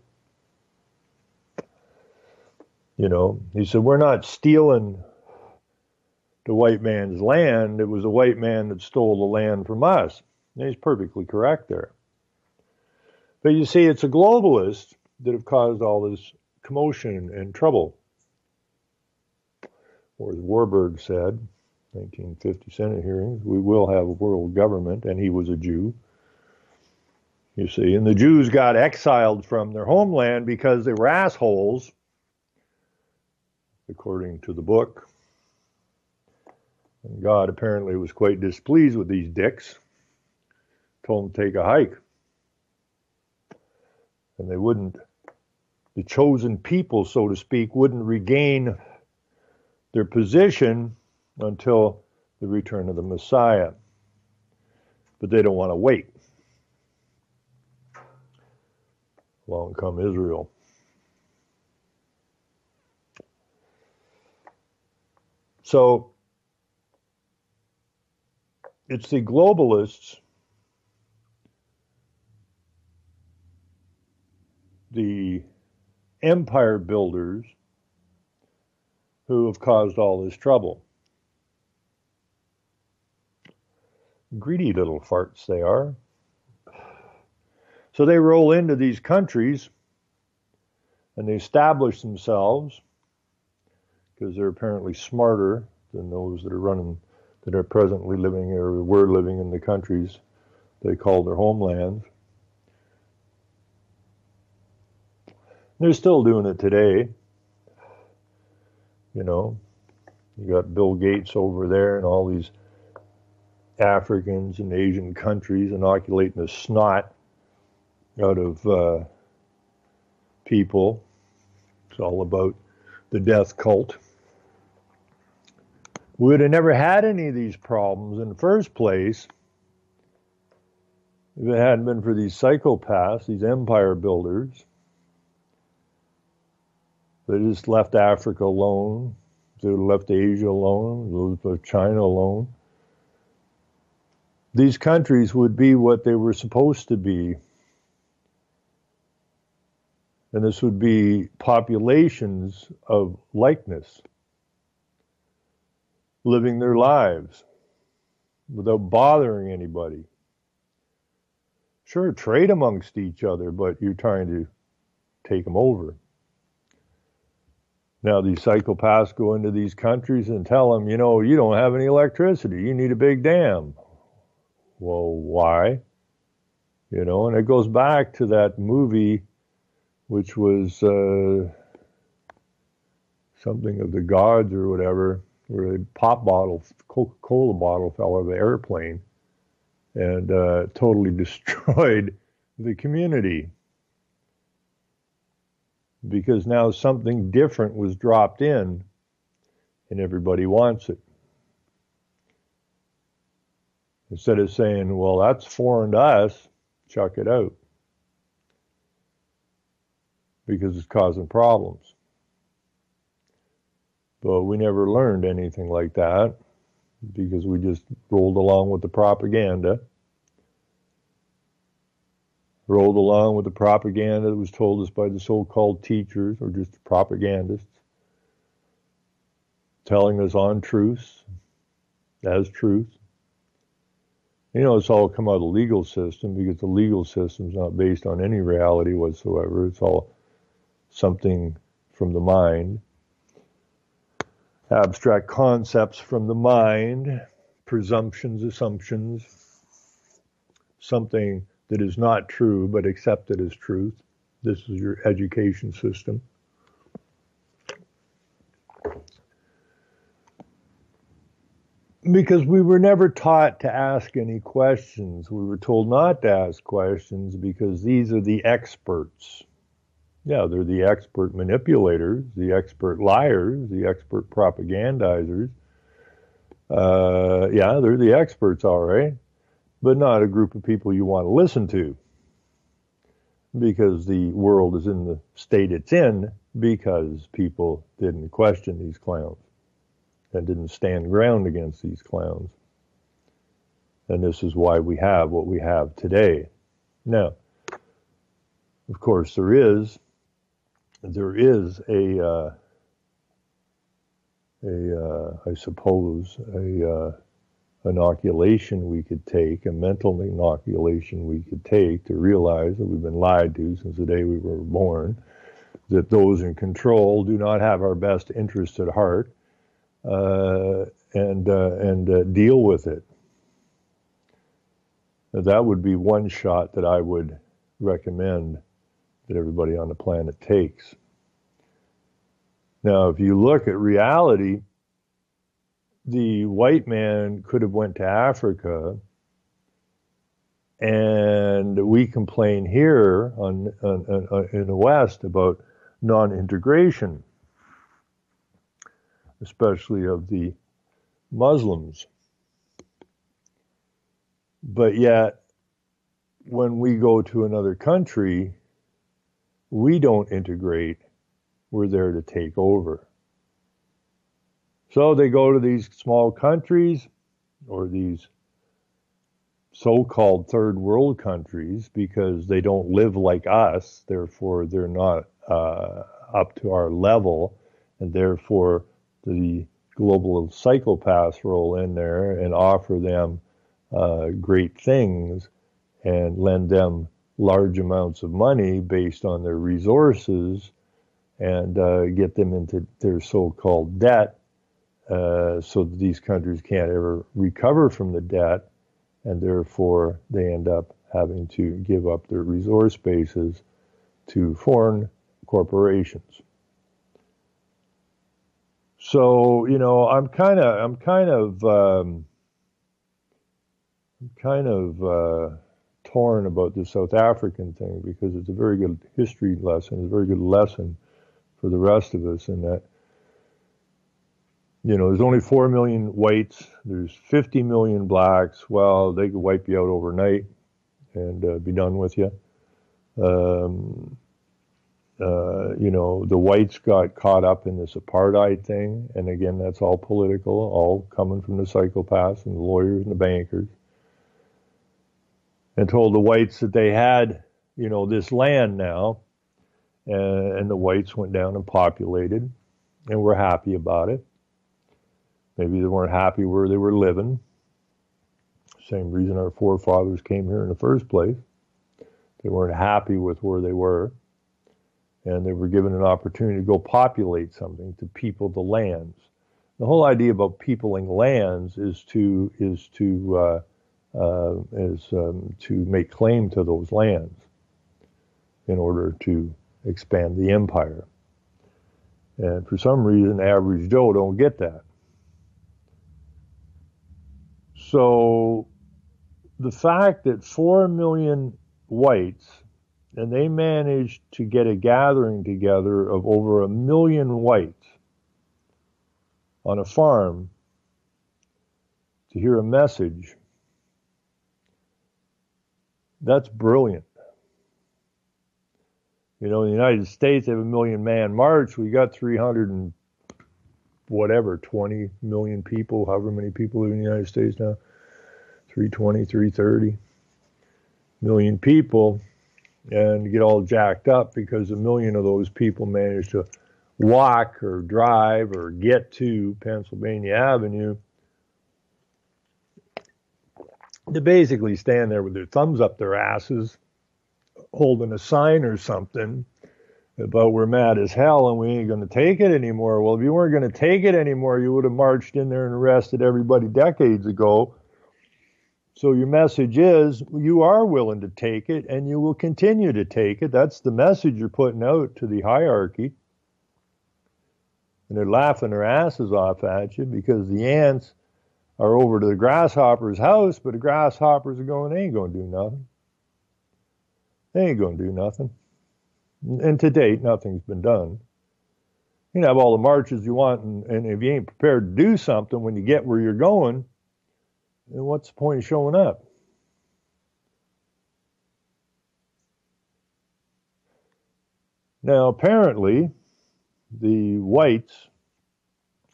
You know, he said, we're not stealing the white man's land. It was a white man that stole the land from us. And he's perfectly correct there. But you see, it's a globalist that have caused all this commotion and trouble. Or as Warburg said, 1950 Senate hearings, we will have a world government, and he was a Jew. You see, and the Jews got exiled from their homeland because they were assholes, according to the book. And God apparently was quite displeased with these dicks, told them to take a hike. And they wouldn't. the chosen people, so to speak, wouldn't regain their position until the return of the Messiah. But they don't want to wait. Along come Israel. So it's the globalists, the empire builders, who have caused all this trouble. Greedy little farts they are. So they roll into these countries and they establish themselves because they're apparently smarter than those that are presently living or were living in the countries they call their homelands. They're still doing it today. You know, you got Bill Gates over there and all these Africans and Asian countries inoculating the snot out of people. It's all about the death cult. We would have never had any of these problems in the first place if it hadn't been for these psychopaths, these empire builders. They just left Africa alone. They left Asia alone. They left China alone. These countries would be what they were supposed to be. And this would be populations of likeness, living their lives without bothering anybody. Sure, trade amongst each other, but you're trying to take them over. Now these psychopaths go into these countries and tell them, you know, you don't have any electricity. You need a big dam. Well, why? You know, and it goes back to that movie, which was something of the gods or whatever, where a pop bottle, Coca-Cola bottle fell out of the airplane and totally destroyed the community. Because now something different was dropped in and everybody wants it. Instead of saying, well, that's foreign to us, chuck it out. Because it's causing problems. But we never learned anything like that because we just rolled along with the propaganda. Rolled along with the propaganda that was told us by the so-called teachers or just propagandists, telling us on truths as truth. You know, it's all come out of the legal system because the legal system is not based on any reality whatsoever. It's all something from the mind, abstract concepts from the mind, presumptions, assumptions, something that is not true but accepted as truth. This is your education system. Because we were never taught to ask any questions. We were told not to ask questions because these are the experts. Yeah, they're the expert manipulators, the expert liars, the expert propagandizers. Yeah, they're the experts, all right. But not a group of people you want to listen to because the world is in the state it's in because people didn't question these clowns and didn't stand ground against these clowns. And this is why we have what we have today. Now, of course, there is I suppose, inoculation we could take, a mental inoculation we could take to realize that we've been lied to since the day we were born, that those in control do not have our best interests at heart, and deal with it. That would be one shot that I would recommend that everybody on the planet takes. Now, if you look at reality, the white man could have went to Africa, and we complain here in the West about non-integration, especially of the Muslims. But yet, when we go to another country, we don't integrate. We're there to take over. So they go to these small countries or these so-called third world countries because they don't live like us, therefore they're not up to our level, and therefore the global psychopaths roll in there and offer them great things and lend them large amounts of money based on their resources and get them into their so-called debt so that these countries can't ever recover from the debt, and therefore they end up having to give up their resource bases to foreign corporations. So, you know, I'm kind of torn about the South African thing because it's a very good history lesson, it's a very good lesson for the rest of us in that, you know, there's only 4 million whites, there's 50 million blacks. Well, they could wipe you out overnight and be done with you. You know, the whites got caught up in this apartheid thing, and again, that's all political, all coming from the psychopaths and the lawyers and the bankers, and told the whites that they had, you know, this land now, and the whites went down and populated, and were happy about it. Maybe they weren't happy where they were living. Same reason our forefathers came here in the first place. They weren't happy with where they were, and they were given an opportunity to go populate something, to people the lands. The whole idea about peopling lands is to make claim to those lands in order to expand the empire. And for some reason, average Joe don't get that. So the fact that 4 million whites, and they managed to get a gathering together of over 1 million whites on a farm to hear a message, that's brilliant. You know, in the United States, they have a 1 million man march. We got 300 and whatever, 20 million people, however many people live in the United States now, 320, 330 million people, and get all jacked up because 1 million of those people managed to walk or drive or get to Pennsylvania Avenue to basically stand there with their thumbs up their asses, holding a sign or something about we're mad as hell and we ain't going to take it anymore. Well, if you weren't going to take it anymore, you would have marched in there and arrested everybody decades ago. So your message is you are willing to take it and you will continue to take it. That's the message you're putting out to the hierarchy. And they're laughing their asses off at you because the ants are over to the grasshopper's house, but the grasshoppers are going, they ain't going to do nothing. They ain't going to do nothing. And to date, nothing's been done. You can have all the marches you want, and if you ain't prepared to do something when you get where you're going, then what's the point of showing up? Now, apparently, the whites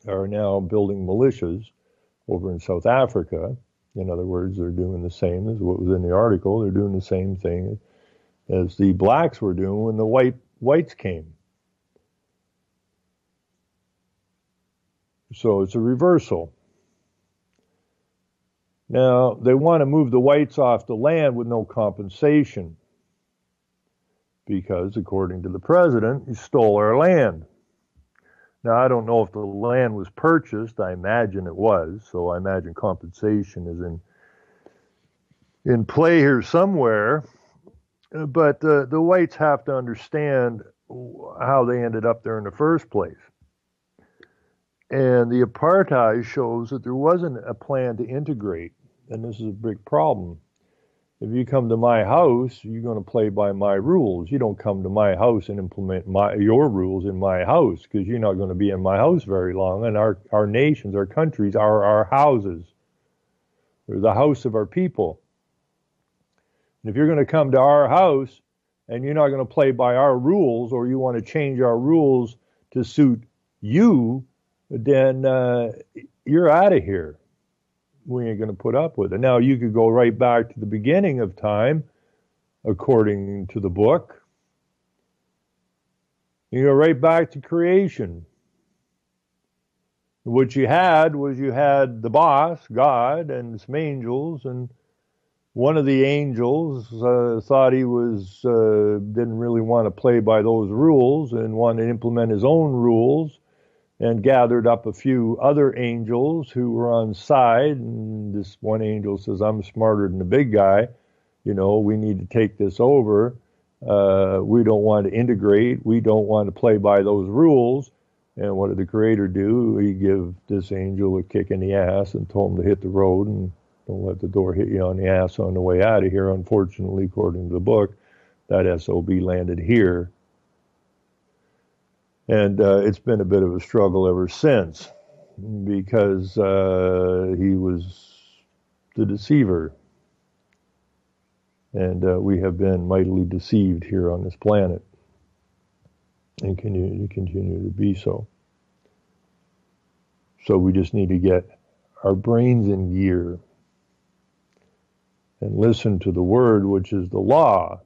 are now building militias over in South Africa. In other words, they're doing the same as what was in the article. They're doing the same thing as the blacks were doing when the whites came. So it's a reversal. Now, they want to move the whites off the land with no compensation because, according to the president, he stole our land. Now, I don't know if the land was purchased. I imagine it was, so I imagine compensation is in play here somewhere. But the whites have to understand how they ended up there in the first place. And the apartheid shows that there wasn't a plan to integrate, and this is a big problem. If you come to my house, you're going to play by my rules. You don't come to my house and implement your rules in my house, because you're not going to be in my house very long. And our nations, our countries are our houses. They're the house of our people. And if you're going to come to our house and you're not going to play by our rules, or you want to change our rules to suit you, then you're out of here. We ain't going to put up with it. Now, you could go right back to the beginning of time, according to the book. You go right back to creation. What you had the boss, God, and some angels, and one of the angels thought he didn't really want to play by those rules and wanted to implement his own rules, and gathered up a few other angels who were on side. And this one angel says, I'm smarter than the big guy. We need to take this over. We don't want to integrate. We don't want to play by those rules. And what did the Creator do? He gave this angel a kick in the ass and told him to hit the road and don't let the door hit you on the ass on the way out of here. Unfortunately, according to the book, that SOB landed here. And it's been a bit of a struggle ever since, because he was the deceiver. And we have been mightily deceived here on this planet, and continue to be so. So we just need to get our brains in gear and listen to the word, which is the law,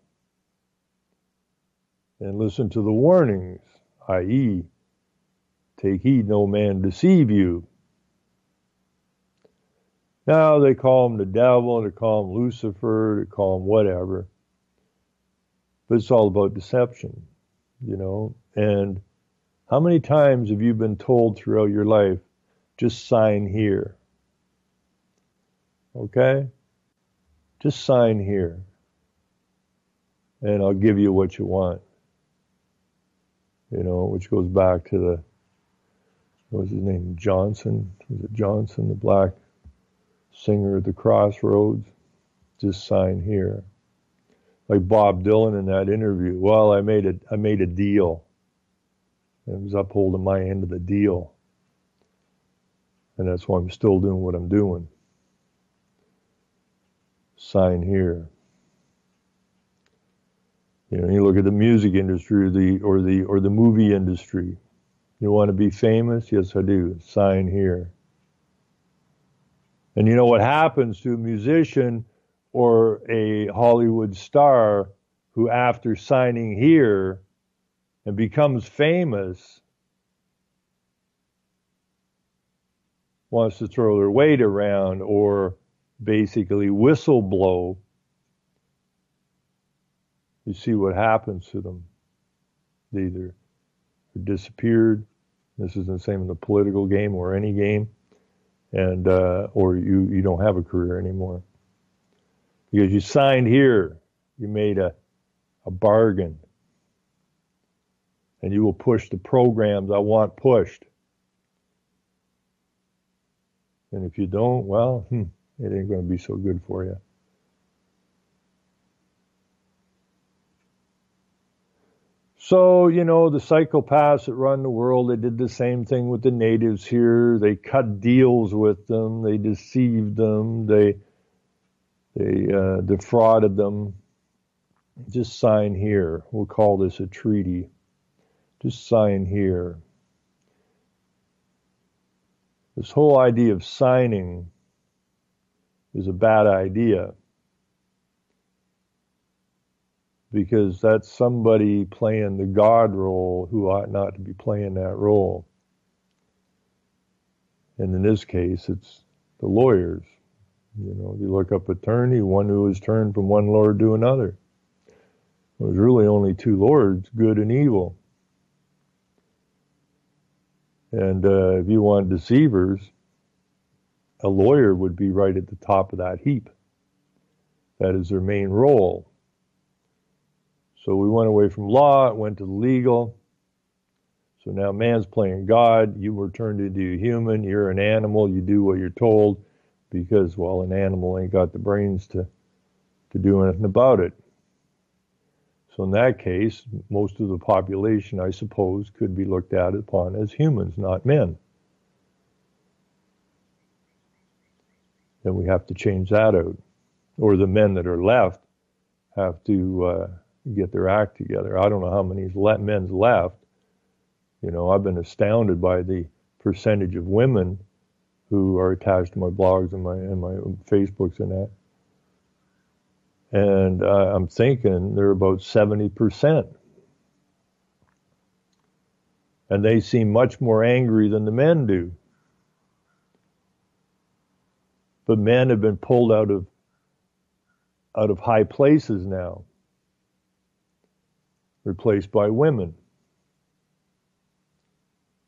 and listen to the warnings, i.e., take heed no man deceive you. Now they call him the devil, they call him Lucifer, they call him whatever. But it's all about deception, And how many times have you been told throughout your life, just sign here? Okay? Just sign here, and I'll give you what you want. Which goes back to what was his name, Johnson? Was it Johnson, the black singer at the Crossroads? Just sign here. Like Bob Dylan in that interview. Well, I made a deal. I was upholding my end of the deal. And that's why I'm still doing what I'm doing. Sign here. You look at the music industry or the movie industry. You want to be famous? Yes, I do. Sign here. And you know what happens to a musician or a Hollywood star who, after signing here and becomes famous, wants to throw their weight around or basically whistleblow? You see what happens to them. They either disappeared. This is the same in the political game or any game, and or you don't have a career anymore because you signed here. You made a bargain, and you will push the programs I want pushed. And if you don't, well, it ain't going to be so good for you. So, the psychopaths that run the world, they did the same thing with the natives here. They cut deals with them. They deceived them. They defrauded them. Just sign here. We'll call this a treaty. Just sign here. This whole idea of signing is a bad idea, because that's somebody playing the God role who ought not to be playing that role. And in this case, it's the lawyers. You look up attorney, one who was turned from one lord to another. There's really only two lords, good and evil. And if you want deceivers, a lawyer would be right at the top of that heap. That is their main role. So we went away from law, it went to legal. So now man's playing God. You were turned into a human. You're an animal. You do what you're told because, well, an animal ain't got the brains to to do anything about it. So in that case, most of the population, I suppose, could be looked at upon as humans, not men. Then we have to change that out. Or the men that are left have to get their act together. I don't know how many men's left. You know, I've been astounded by the percentage of women who are attached to my blogs and my Facebooks and that. And I'm thinking they're about 70%. And they seem much more angry than the men do. But men have been pulled out of high places now, replaced by women.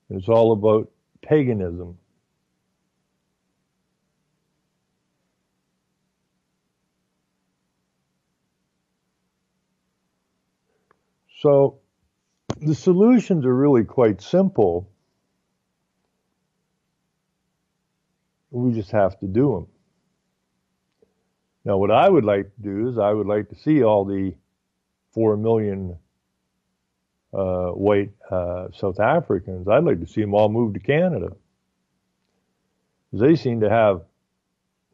And it's all about paganism. So the solutions are really quite simple. We just have to do them. Now, what I would like to do is I would like to see all the 4 million white South Africans. I'd like to see them all move to Canada. They seem to have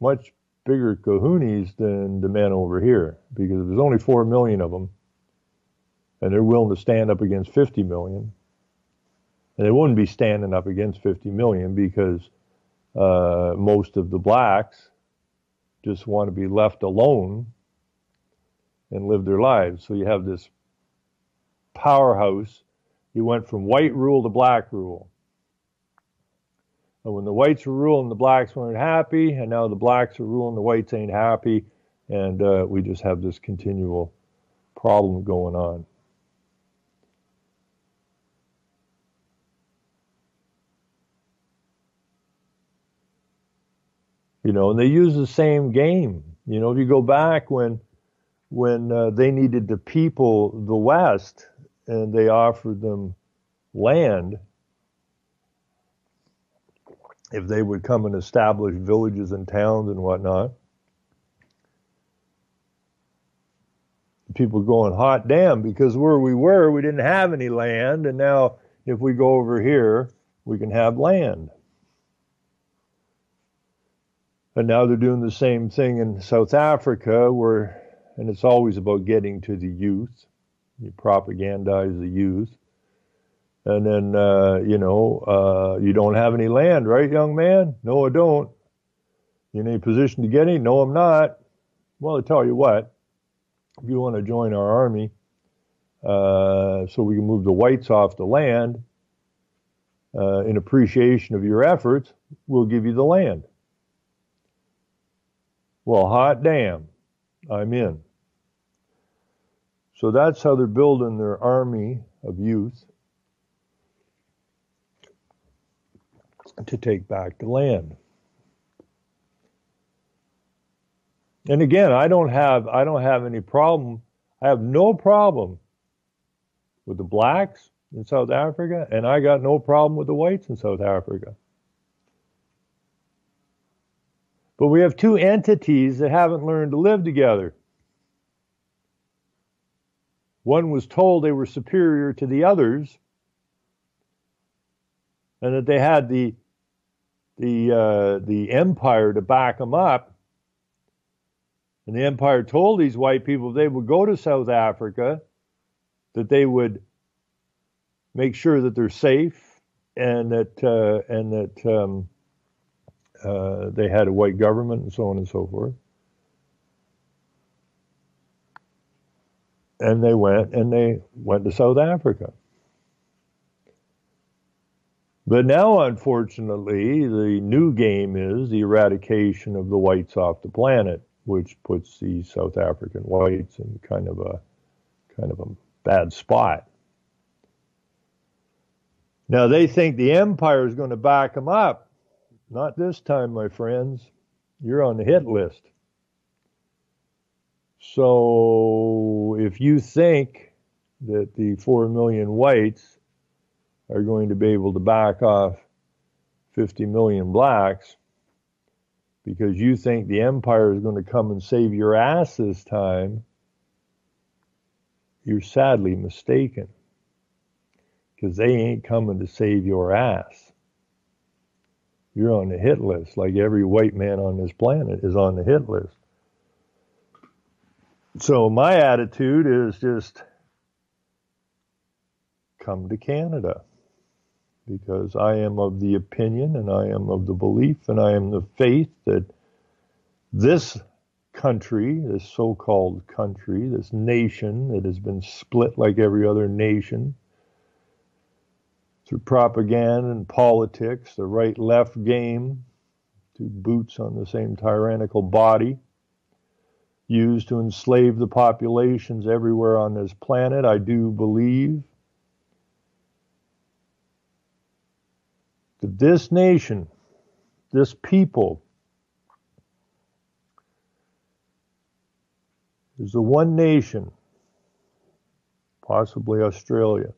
much bigger cojones than the men over here, because there's only 4 million of them, and they're willing to stand up against 50 million. And they wouldn't be standing up against 50 million because most of the blacks just want to be left alone and live their lives. So you have this powerhouse. You went from white rule to black rule. And when the whites were ruling, the blacks weren't happy, and now the blacks are ruling, the whites ain't happy, and we just have this continual problem going on. You know, and they use the same game. You know, if you go back when they needed to people the West and they offered them land, if they would come and establish villages and towns and whatnot, people going, hot damn, because where we were, we didn't have any land, and now if we go over here, we can have land. And now they're doing the same thing in South Africa, and it's always about getting to the youth. You propagandize the youth. And then, you don't have any land, right, young man? No, I don't. You in any position to get any? No, I'm not. Well, I tell you what, if you want to join our army, so we can move the whites off the land, in appreciation of your efforts, we'll give you the land. Well, hot damn, I'm in. So that's how they're building their army of youth to take back the land. And again, I don't have any problem. I have no problem with the blacks in South Africa, and I got no problem with the whites in South Africa. But we have two entities that haven't learned to live together. One was told they were superior to the others, and that they had the empire to back them up. And the empire told these white people if they would go to South Africa, that they would make sure that they're safe, and that they had a white government, and so on and so forth. And they went to South Africa. But now, unfortunately, the new game is the eradication of the whites off the planet, which puts the South African whites in kind of a bad spot. Now they think the empire is going to back them up. Not this time, my friends. You're on the hit list. So if you think that the 4 million whites are going to be able to back off 50 million blacks, because you think the empire is going to come and save your ass this time, you're sadly mistaken, because they ain't coming to save your ass. You're on the hit list, like every white man on this planet is on the hit list. So my attitude is just come to Canada, because I am of the opinion and I am of the belief and I am the faith that this country, this so-called country, this nation that has been split like every other nation through propaganda and politics, the right-left game, two boots on the same tyrannical body, used to enslave the populations everywhere on this planet. I do believe that this nation, this people, is the one nation, possibly Australia,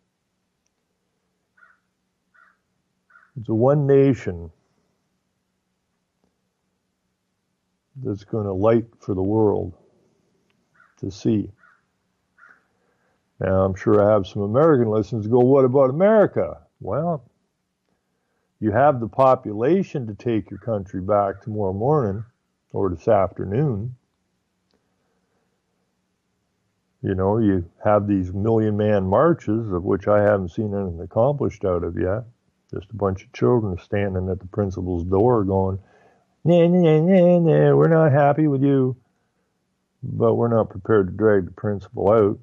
it's the one nation that's going to light for the world to see. Now, I'm sure I have some American listeners go, what about America? Well, you have the population to take your country back tomorrow morning or this afternoon. You know, you have these million-man marches, of which I haven't seen anything accomplished out of yet. Just a bunch of children standing at the principal's door going, nah, nah, nah, nah, we're not happy with you, but we're not prepared to drag the principal out.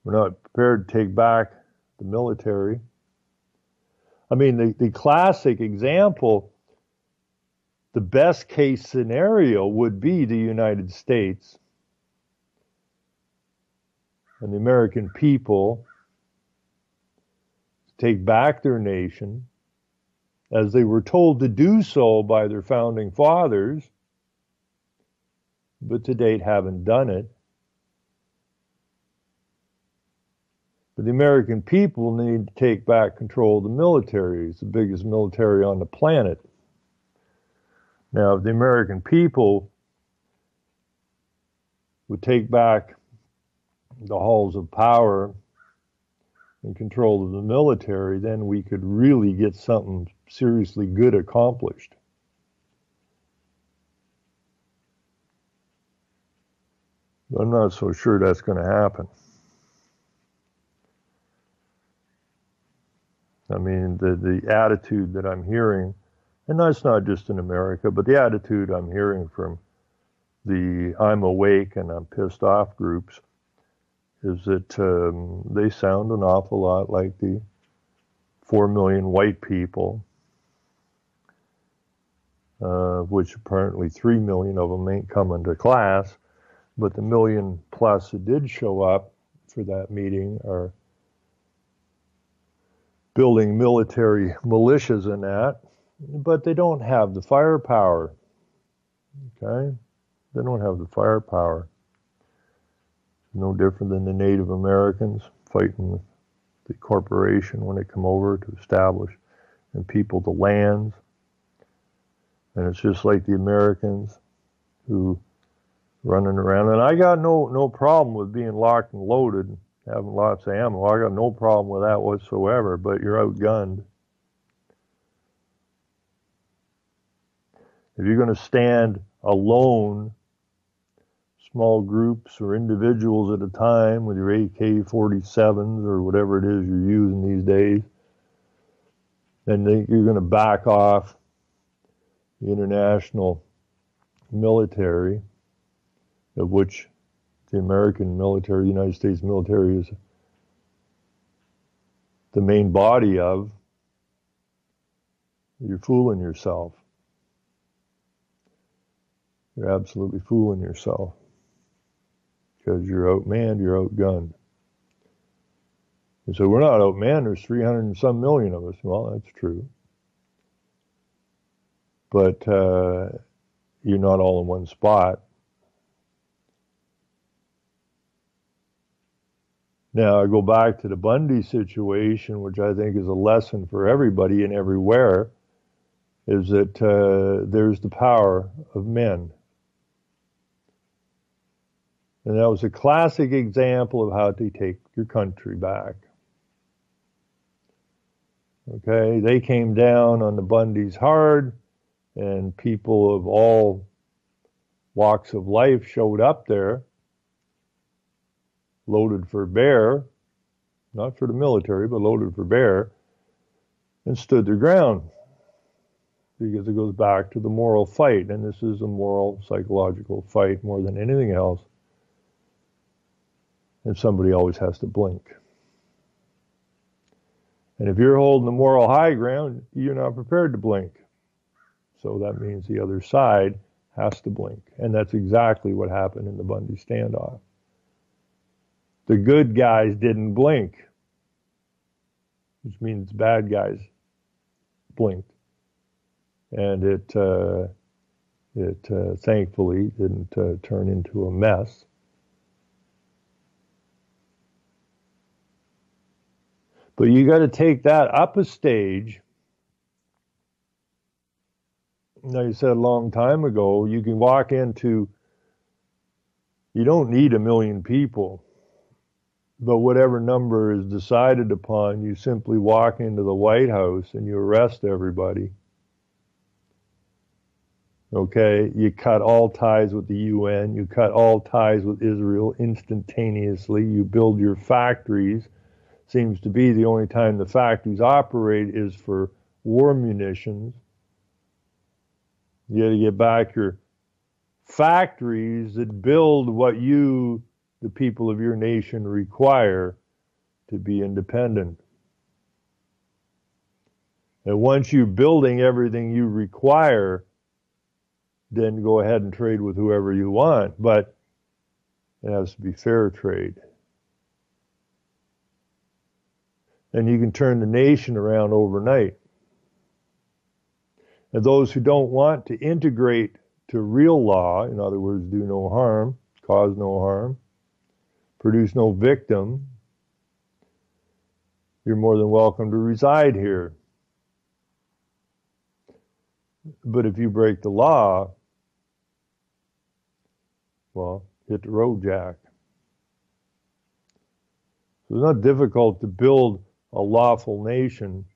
We're not prepared to take back the military. I mean, the classic example, the best case scenario would be the United States and the American people take back their nation as they were told to do so by their founding fathers, but to date haven't done it. But the American people need to take back control of the military. It's the biggest military on the planet. Now, if the American people would take back the halls of power and control of the military, then we could really get something seriously good accomplished. But I'm not so sure that's going to happen. I mean, the attitude that I'm hearing, and that's not just in America, but the attitude I'm hearing from the I'm awake and I'm pissed off groups is that they sound an awful lot like the 4 million white people, which apparently 3 million of them ain't coming to class, but the million plus that did show up for that meeting are building military militias and that, but they don't have the firepower, okay? They don't have the firepower. No different than the Native Americans fighting the corporation when they come over to establish and people the lands. And it's just like the Americans who running around. And I got no problem with being locked and loaded, having lots of ammo. I got no problem with that whatsoever, but you're outgunned. If you're going to stand alone, small groups or individuals at a time with your AK-47s or whatever it is you're using these days, then you're going to back off the international military, of which the American military, the United States military is the main body of. You're fooling yourself. You're absolutely fooling yourself. Because you're outmanned, you're outgunned. And so we're not outmanned, there's 300 and some million of us. Well, that's true. But you're not all in one spot. Now, I go back to the Bundy situation, which I think is a lesson for everybody and everywhere, is that there's the power of men. And that was a classic example of how to take your country back. Okay, they came down on the Bundys hard, and people of all walks of life showed up there, loaded for bear, not for the military, but loaded for bear, and stood their ground. Because it goes back to the moral fight, and this is a moral, psychological fight more than anything else. And somebody always has to blink. And if you're holding the moral high ground, you're not prepared to blink. So that means the other side has to blink. And that's exactly what happened in the Bundy standoff. The good guys didn't blink, which means bad guys blinked. And it thankfully didn't turn into a mess. But you got to take that up a stage. Now, you said a long time ago, you can walk into, you don't need 1 million people, but whatever number is decided upon, you simply walk into the White House and you arrest everybody. Okay, you cut all ties with the UN, you cut all ties with Israel instantaneously, you build your factories. Seems to be the only time the factories operate is for war munitions. You got to get back your factories that build what you, the people of your nation, require to be independent. And once you're building everything you require, then go ahead and trade with whoever you want. But it has to be fair trade. And you can turn the nation around overnight. And those who don't want to integrate to real law, in other words, do no harm, cause no harm, produce no victim, you're more than welcome to reside here. But if you break the law, well, hit the road, Jack. So it's not difficult to build a lawful nation.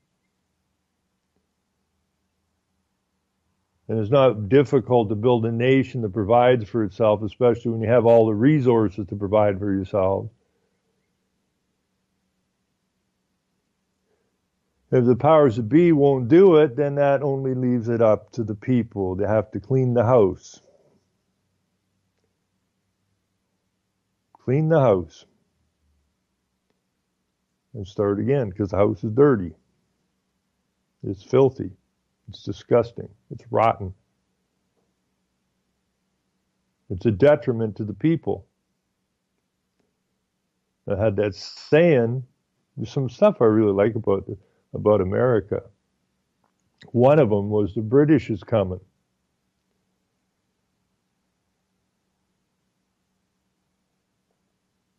And it's not difficult to build a nation that provides for itself, especially when you have all the resources to provide for yourself. If the powers that be won't do it, then that only leaves it up to the people. They have to clean the house. Clean the house. And start again, because the house is dirty. It's filthy. It's disgusting. It's rotten. It's a detriment to the people. I had that saying, there's some stuff I really like about America. One of them was the British is coming.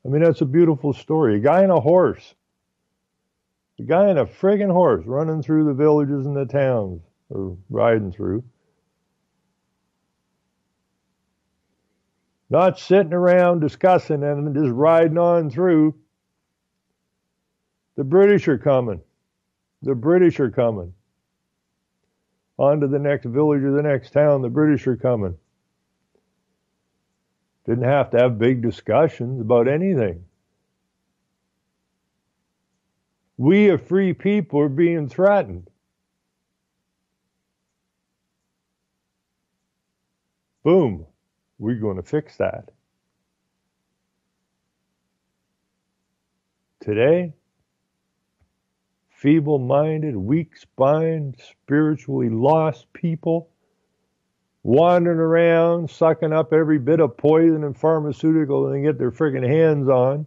I mean, that's a beautiful story. A guy on a horse. A guy on a friggin' horse running through the villages and the towns, or riding through. Not sitting around discussing it and just riding on through. The British are coming. The British are coming. On to the next village or the next town, the British are coming. Didn't have to have big discussions about anything. We, a free people, are being threatened. Boom. We're going to fix that. Today, feeble-minded, weak-spined, spiritually lost people wandering around, sucking up every bit of poison and pharmaceutical they can get their friggin' hands on.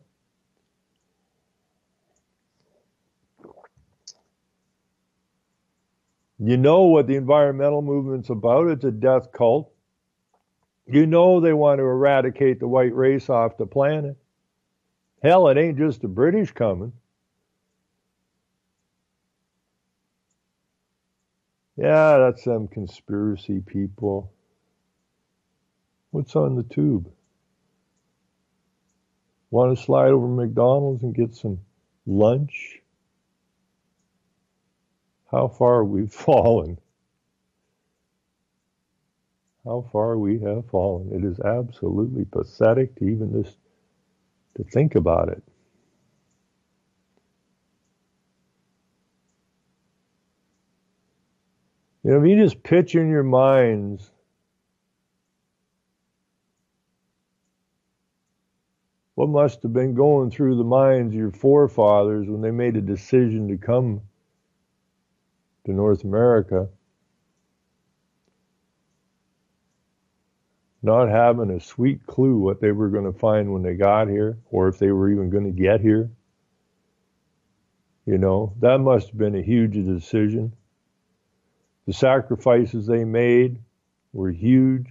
You know what the environmental movement's about. It's a death cult. You know they want to eradicate the white race off the planet. Hell, it ain't just the British coming. Yeah, that's them conspiracy people. What's on the tube? Want to slide over McDonald's and get some lunch? How far we've fallen. How far we have fallen. It is absolutely pathetic to even this, to think about it. You know, if you just picture in your minds what must have been going through the minds of your forefathers when they made a decision to come to North America, not having a sweet clue what they were going to find when they got here, or if they were even going to get here. You know, that must have been a huge decision. The sacrifices they made were huge.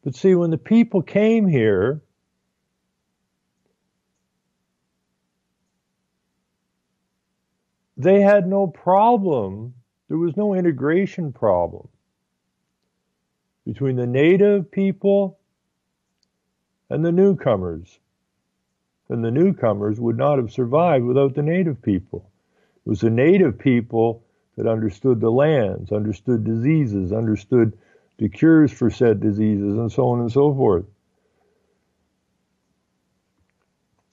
But see, when the people came here, they had no problem. There was no integration problem between the native people and the newcomers. And the newcomers would not have survived without the native people. It was the native people that understood the lands, understood diseases, understood the cures for said diseases, and so on and so forth.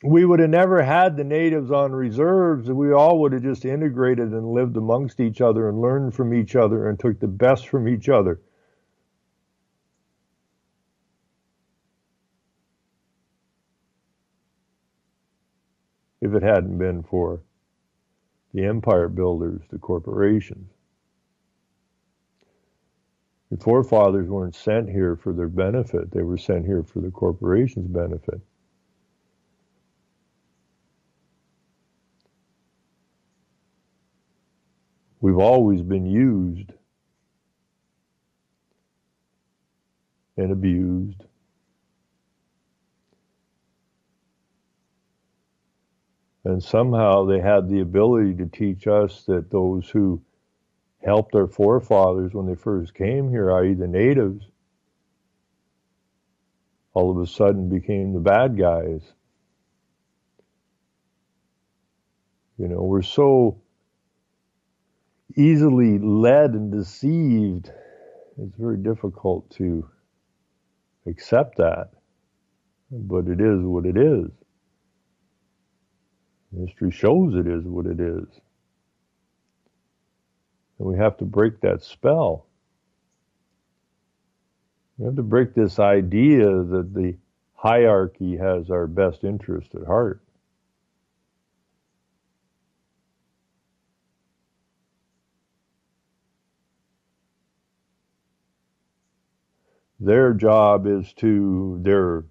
We would have never had the natives on reserves. We all would have just integrated and lived amongst each other and learned from each other and took the best from each other. If it hadn't been for the empire builders, the corporations. The forefathers weren't sent here for their benefit. They were sent here for the corporation's benefit. We've always been used and abused. And somehow they had the ability to teach us that those who helped our forefathers when they first came here, i.e. the natives, all of a sudden became the bad guys. You know, we're so easily led and deceived. It's very difficult to accept that. But it is what it is. History shows it is what it is. And we have to break that spell. We have to break this idea that the hierarchy has our best interest at heart. Their job is to, their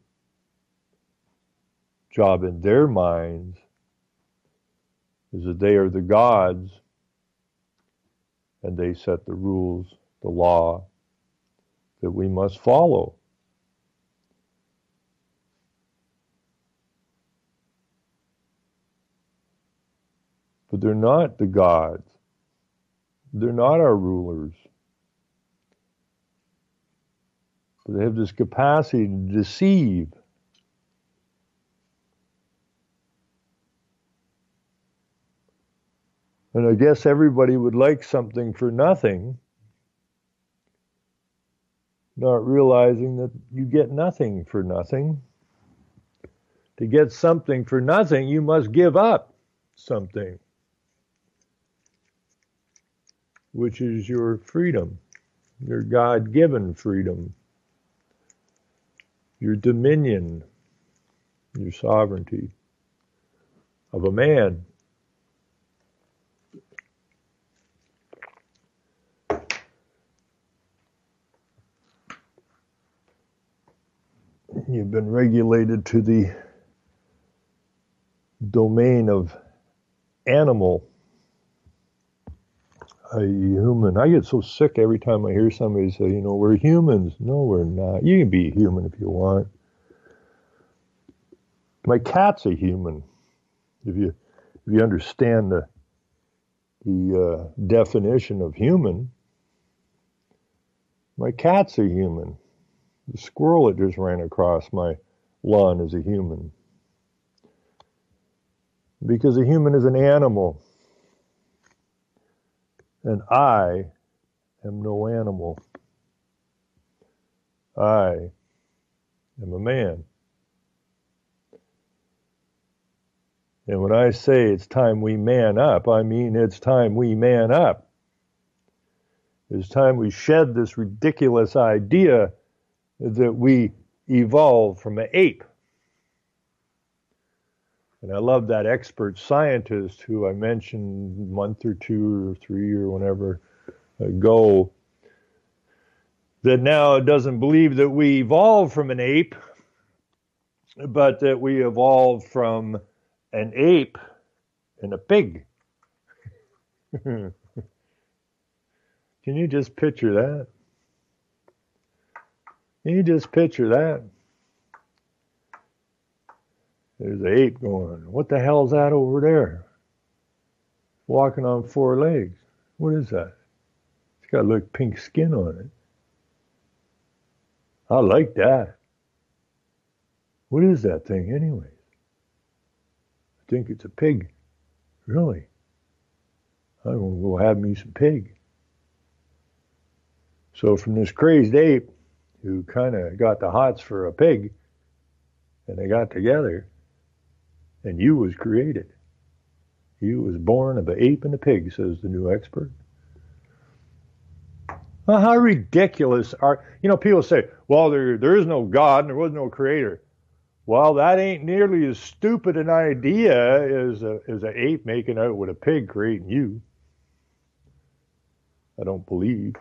job in their minds is that they are the gods and they set the rules, the law that we must follow. But they're not the gods. They're not our rulers. But they have this capacity to deceive. And I guess everybody would like something for nothing, not realizing that you get nothing for nothing. To get something for nothing, you must give up something, which is your freedom, your God-given freedom, your dominion, your sovereignty of a man. You've been regulated to the domain of animal, a human. I get so sick every time I hear somebody say, you know, we're humans. No, we're not. You can be a human if you want. My cat's a human. If you if you understand the definition of human, my cat's a human. The squirrel that just ran across my lawn is a human. Because a human is an animal. And I am no animal. I am a man. And when I say it's time we man up, I mean it's time we man up. It's time we shed this ridiculous idea that we evolved from an ape. And I love that expert scientist who I mentioned a month or 2 or 3 or whenever ago, that now doesn't believe that we evolved from an ape, but that we evolved from an ape and a pig. Can you just picture that? Can you just picture that? There's an ape going, what the hell's that over there? Walking on 4 legs. What is that? It's got like pink skin on it. I like that. What is that thing anyways? I think it's a pig. Really? I'm going to go have me some pig. So from this crazed ape who kind of got the hots for a pig, and they got together, and you was created. You was born of an ape and a pig, says the new expert. Well, how ridiculous are, people say, well, there is no God and there was no creator. Well, that ain't nearly as stupid an idea as an ape making out with a pig creating you. I don't believe.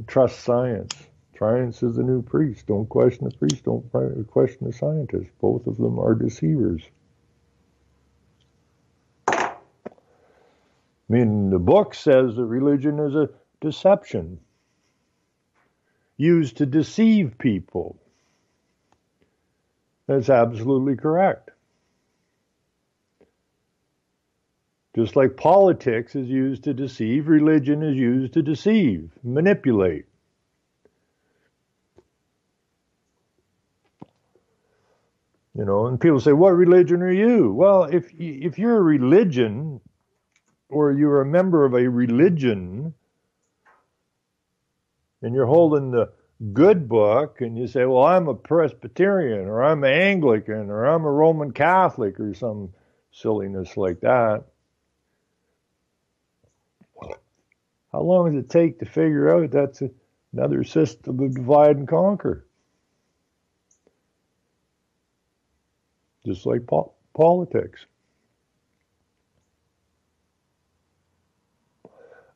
Trust science. Science is the new priest. Don't question the priest. Don't question the scientist. Both of them are deceivers. I mean, the book says that religion is a deception used to deceive people. That's absolutely correct. Just like politics is used to deceive, religion is used to deceive, manipulate. And people say, what religion are you? Well, if you're a religion, or you're a member of a religion, and you're holding the good book, and you say, well, I'm a Presbyterian, or I'm an Anglican, or I'm a Roman Catholic, or some silliness like that, how long does it take to figure out that's another system of divide and conquer? Just like politics.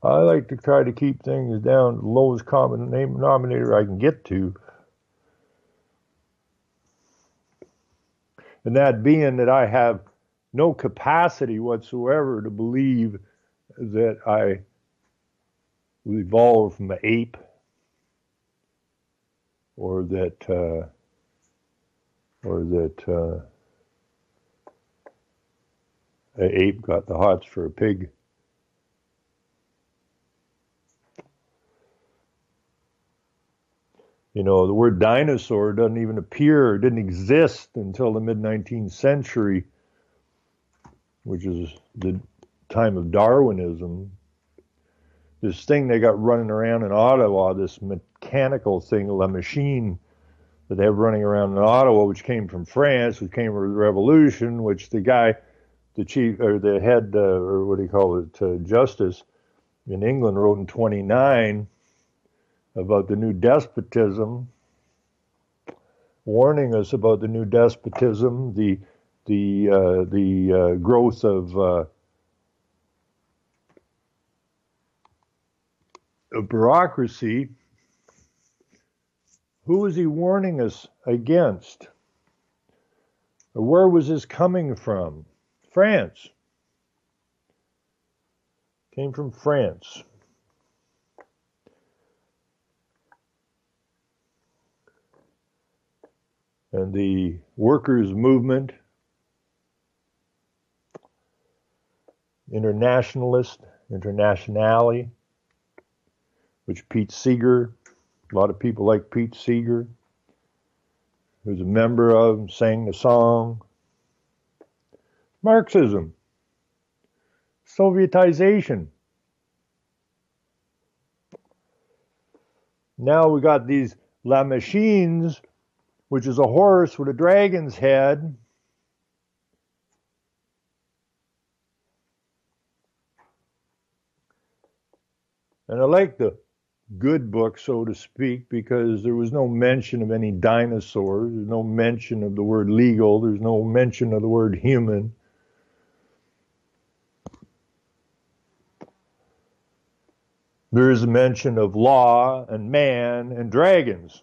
I like to try to keep things down to the lowest common denominator I can get to. And that being that I have no capacity whatsoever to believe that I evolved from an ape, or that an ape got the hots for a pig. The word dinosaur didn't even appear, didn't exist until the mid-19th century, which is the time of Darwinism. This thing they got running around in Ottawa, this mechanical thing, a machine that they have running around in Ottawa, which came from France, which came from the Revolution, which the guy, the chief, or the head, or what do you call it, justice in England wrote in 29 about the new despotism, warning us about the new despotism, the growth of bureaucracy. Who was he warning us against? Or where was this coming from? France. Came from France. and the workers' movement, internationale, which Pete Seeger, a lot of people like Pete Seeger, who's a member of, sang the song. Marxism, Sovietization. Now we got these La Machines, which is a horse with a dragon's head. And I like the good book, so to speak, because there was no mention of any dinosaurs. There's no mention of the word legal. There's no mention of the word human. There is a mention of law and man and dragons.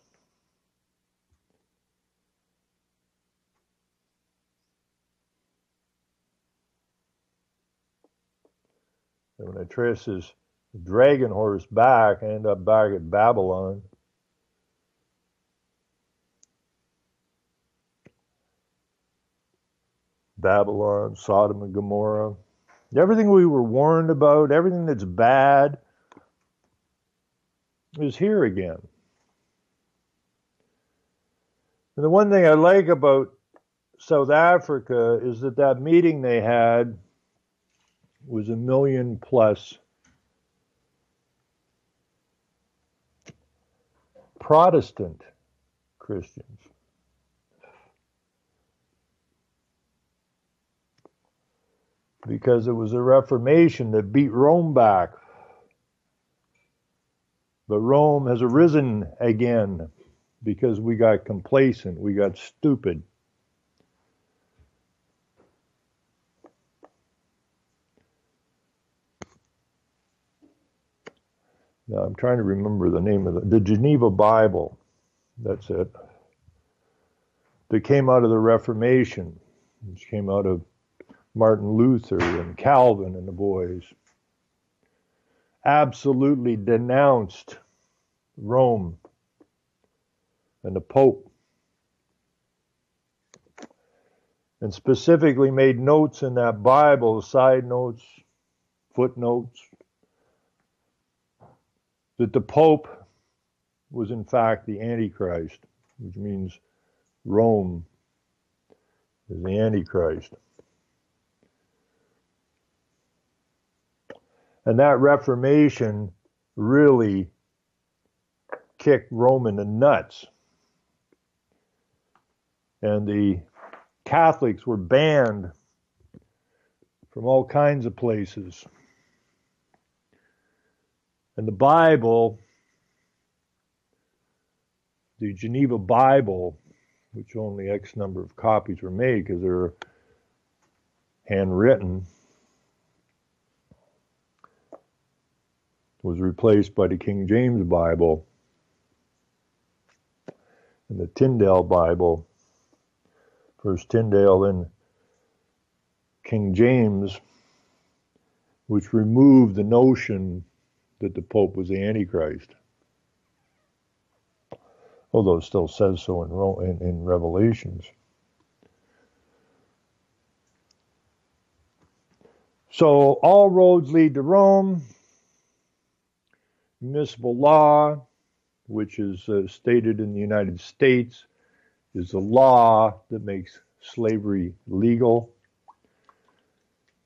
And when I trace this dragon horse back, I end up back at Babylon. Babylon, Sodom and Gomorrah. Everything we were warned about, everything that's bad, is here again. And the one thing I like about South Africa is that that meeting they had was 1 million plus Protestant Christians. Because it was a Reformation that beat Rome back. But Rome has arisen again because we got complacent, we got stupid. Now I'm trying to remember the name of the Geneva Bible. That's it. That came out of the Reformation, which came out of Martin Luther and Calvin and the boys. Absolutely denounced Rome and the Pope, and specifically made notes in that Bible, side notes, footnotes, that the Pope was in fact the Antichrist, which means Rome is the Antichrist. And that Reformation really kicked Rome in the nuts. And the Catholics were banned from all kinds of places. And the Bible, the Geneva Bible, which only X number of copies were made because they were handwritten, was replaced by the King James Bible and the Tyndale Bible. First Tyndale, then King James, which removed the notion that the Pope was the Antichrist. Although it still says so in Revelations. So all roads lead to Rome. Municipal law, which is stated in the United States, is the law that makes slavery legal.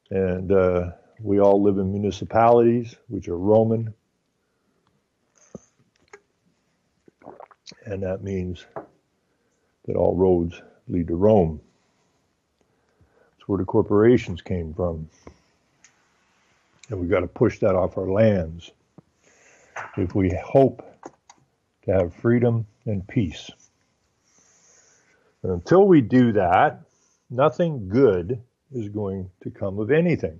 And we all live in municipalities, which are Roman. And that means that all roads lead to Rome. That's where the corporations came from. And we've got to push that off our lands if we hope to have freedom and peace. And until we do that, nothing good is going to come of anything.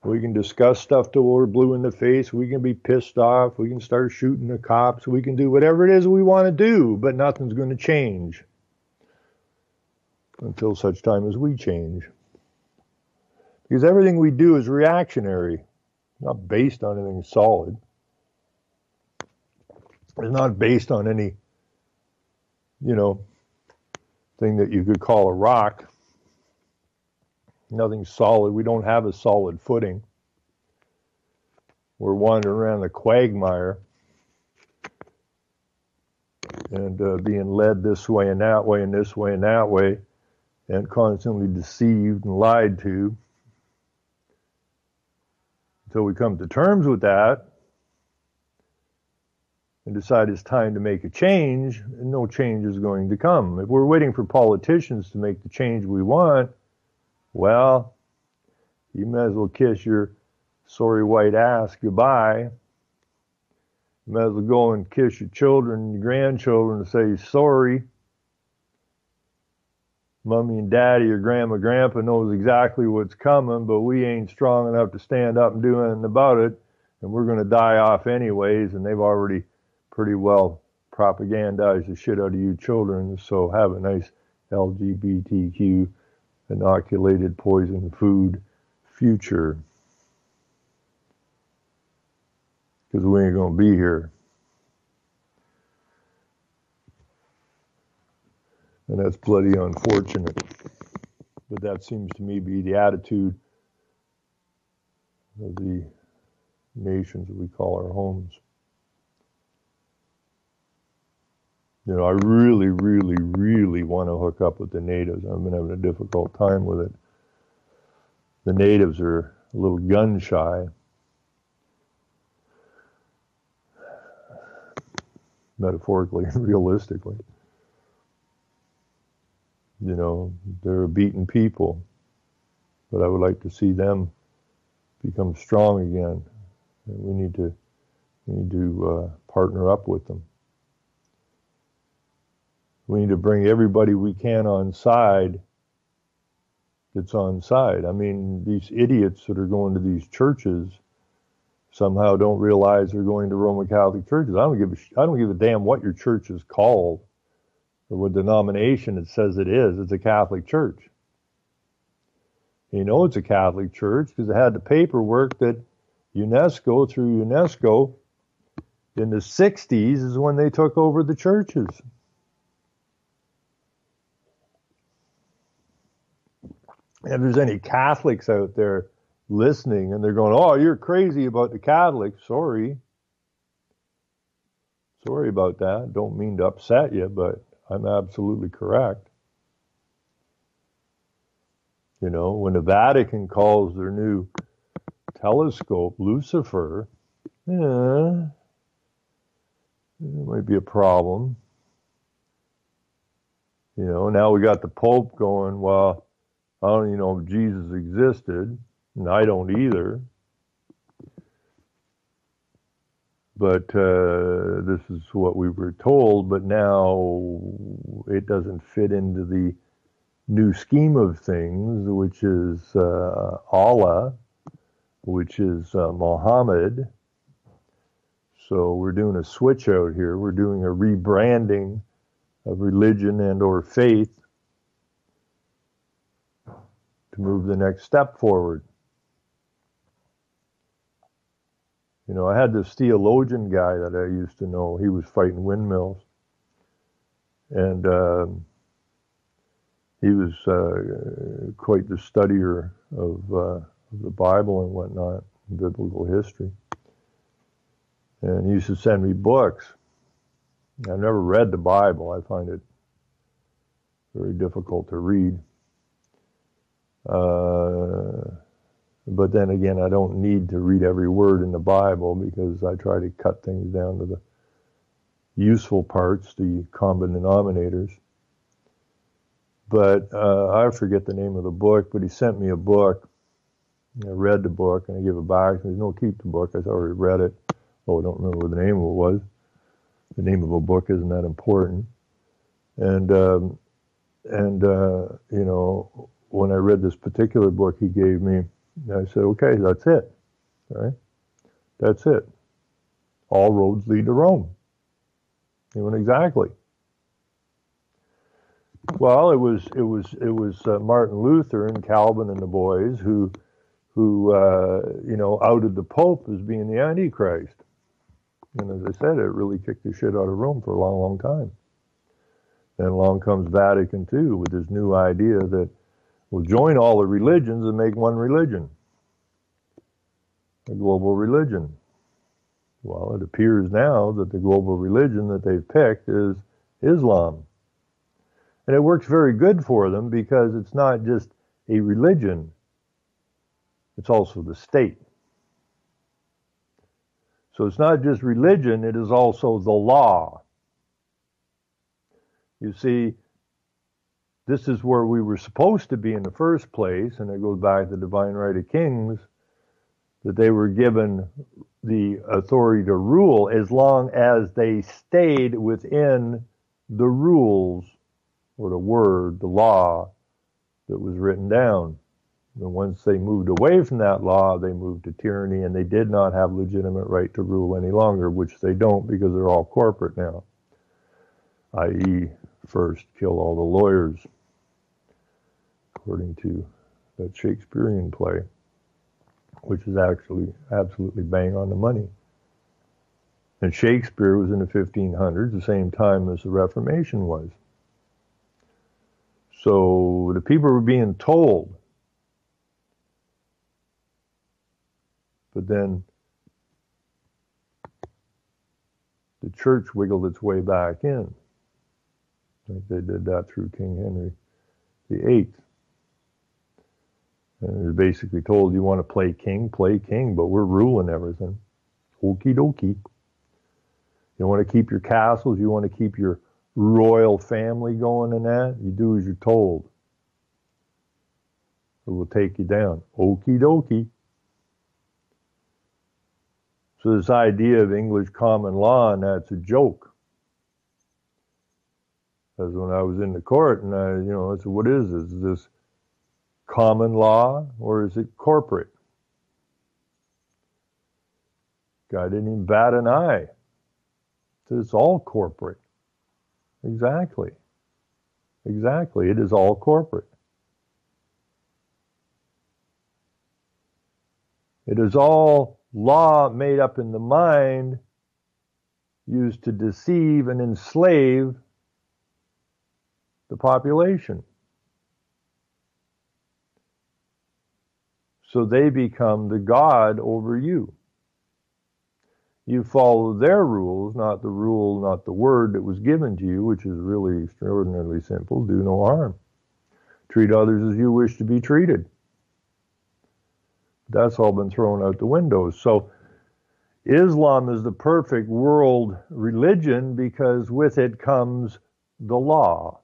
We can discuss stuff till we're blue in the face. We can be pissed off. We can start shooting the cops. We can do whatever it is we want to do, but nothing's going to change until such time as we change. Because everything we do is reactionary, not based on anything solid. It's not based on any, thing that you could call a rock. Nothing solid. We don't have a solid footing. We're wandering around the quagmire and being led this way and that way and this way and that way, and constantly deceived and lied to, until we come to terms with that and decide it's time to make a change, and no change is going to come. If we're waiting for politicians to make the change we want, well, you might as well kiss your sorry white ass goodbye. You might as well go and kiss your children and your grandchildren and say sorry. Mommy and daddy or grandma, grandpa knows exactly what's coming, but we ain't strong enough to stand up and do anything about it, and we're going to die off anyways, and they've already pretty well propagandized the shit out of you children, so have a nice LGBTQ inoculated poison food future. Because we ain't going to be here. And that's bloody unfortunate. But that seems to me be the attitude of the nations that we call our homes. You know, I really, really, really want to hook up with the natives. I've been having a difficult time with it. The natives are a little gun shy. Metaphorically and realistically. You know, they're a beaten people, but I would like to see them become strong again. And we need to partner up with them. We need to bring everybody we can on side that's on side. I mean, these idiots that are going to these churches somehow don't realize they're going to Roman Catholic churches. I don't give a damn what your church is called or what denomination it says it is. It's a Catholic church. You know it's a Catholic church because it had the paperwork that UNESCO, through UNESCO, in the 60s is when they took over the churches. If there's any Catholics out there listening and they're going, oh, you're crazy about the Catholics, sorry about that. Don't mean to upset you, but I'm absolutely correct. You know, when the Vatican calls their new telescope Lucifer, it might be a problem. You know, now we got the Pope going, well, I don't even know if Jesus existed, and I don't either. But this is what we were told, but now it doesn't fit into the new scheme of things, which is Allah, which is Muhammad. So we're doing a switch out here. We're doing a rebranding of religion and or faith to move the next step forward. You know, I had this theologian guy that I used to know. He was fighting windmills. And he was quite the studier of the Bible and whatnot, biblical history. And he used to send me books. I've never read the Bible. I find it very difficult to read. But then again, I don't need to read every word in the Bible because I try to cut things down to the useful parts, the common denominators. But I forget the name of the book, but he sent me a book. I read the book and I gave it back. He said, no, keep the book. I said, I already read it. Oh, I don't remember what the name of it was. The name of a book isn't that important. And you know, when I read this particular book he gave me, I said, okay, that's it. All right? That's it. All roads lead to Rome. He went, exactly. Well, it was Martin Luther and Calvin and the boys who you know, outed the Pope as being the Antichrist. And as I said, it really kicked the shit out of Rome for a long, long time. And along comes Vatican II with this new idea that we'll join all the religions and make one religion, a global religion. Well, it appears now that the global religion that they've picked is Islam. And it works very good for them because it's not just a religion, it's also the state. So it's not just religion, it is also the law. You see, this is where we were supposed to be in the first place, and it goes back to the divine right of kings, that they were given the authority to rule as long as they stayed within the rules or the word, the law that was written down. And once they moved away from that law, they moved to tyranny, and they did not have legitimate right to rule any longer, which they don't because they're all corporate now, i.e. first kill all the lawyers, according to that Shakespearean play, which is actually absolutely bang on the money. And Shakespeare was in the 1500s, the same time as the Reformation was. So the people were being told, but then the church wiggled its way back in. Like they did that through King Henry VIII. And it was basically told, you want to play king, but we're ruling everything. Okie dokie. You want to keep your castles, you want to keep your royal family going and that, you do as you're told. Or we'll take you down. Okie dokie. So this idea of English common law, and that's a joke. Because when I was in the court, and I said, what is this? Is this common law or is it corporate? Guy didn't even bat an eye. So it's all corporate. Exactly. It is all corporate. It is all law made up in the mind, used to deceive and enslave the population. So they become the God over you. You follow their rules, not the rule, not the word that was given to you, which is really extraordinarily simple. Do no harm. Treat others as you wish to be treated. That's all been thrown out the window. So Islam is the perfect world religion because with it comes the law.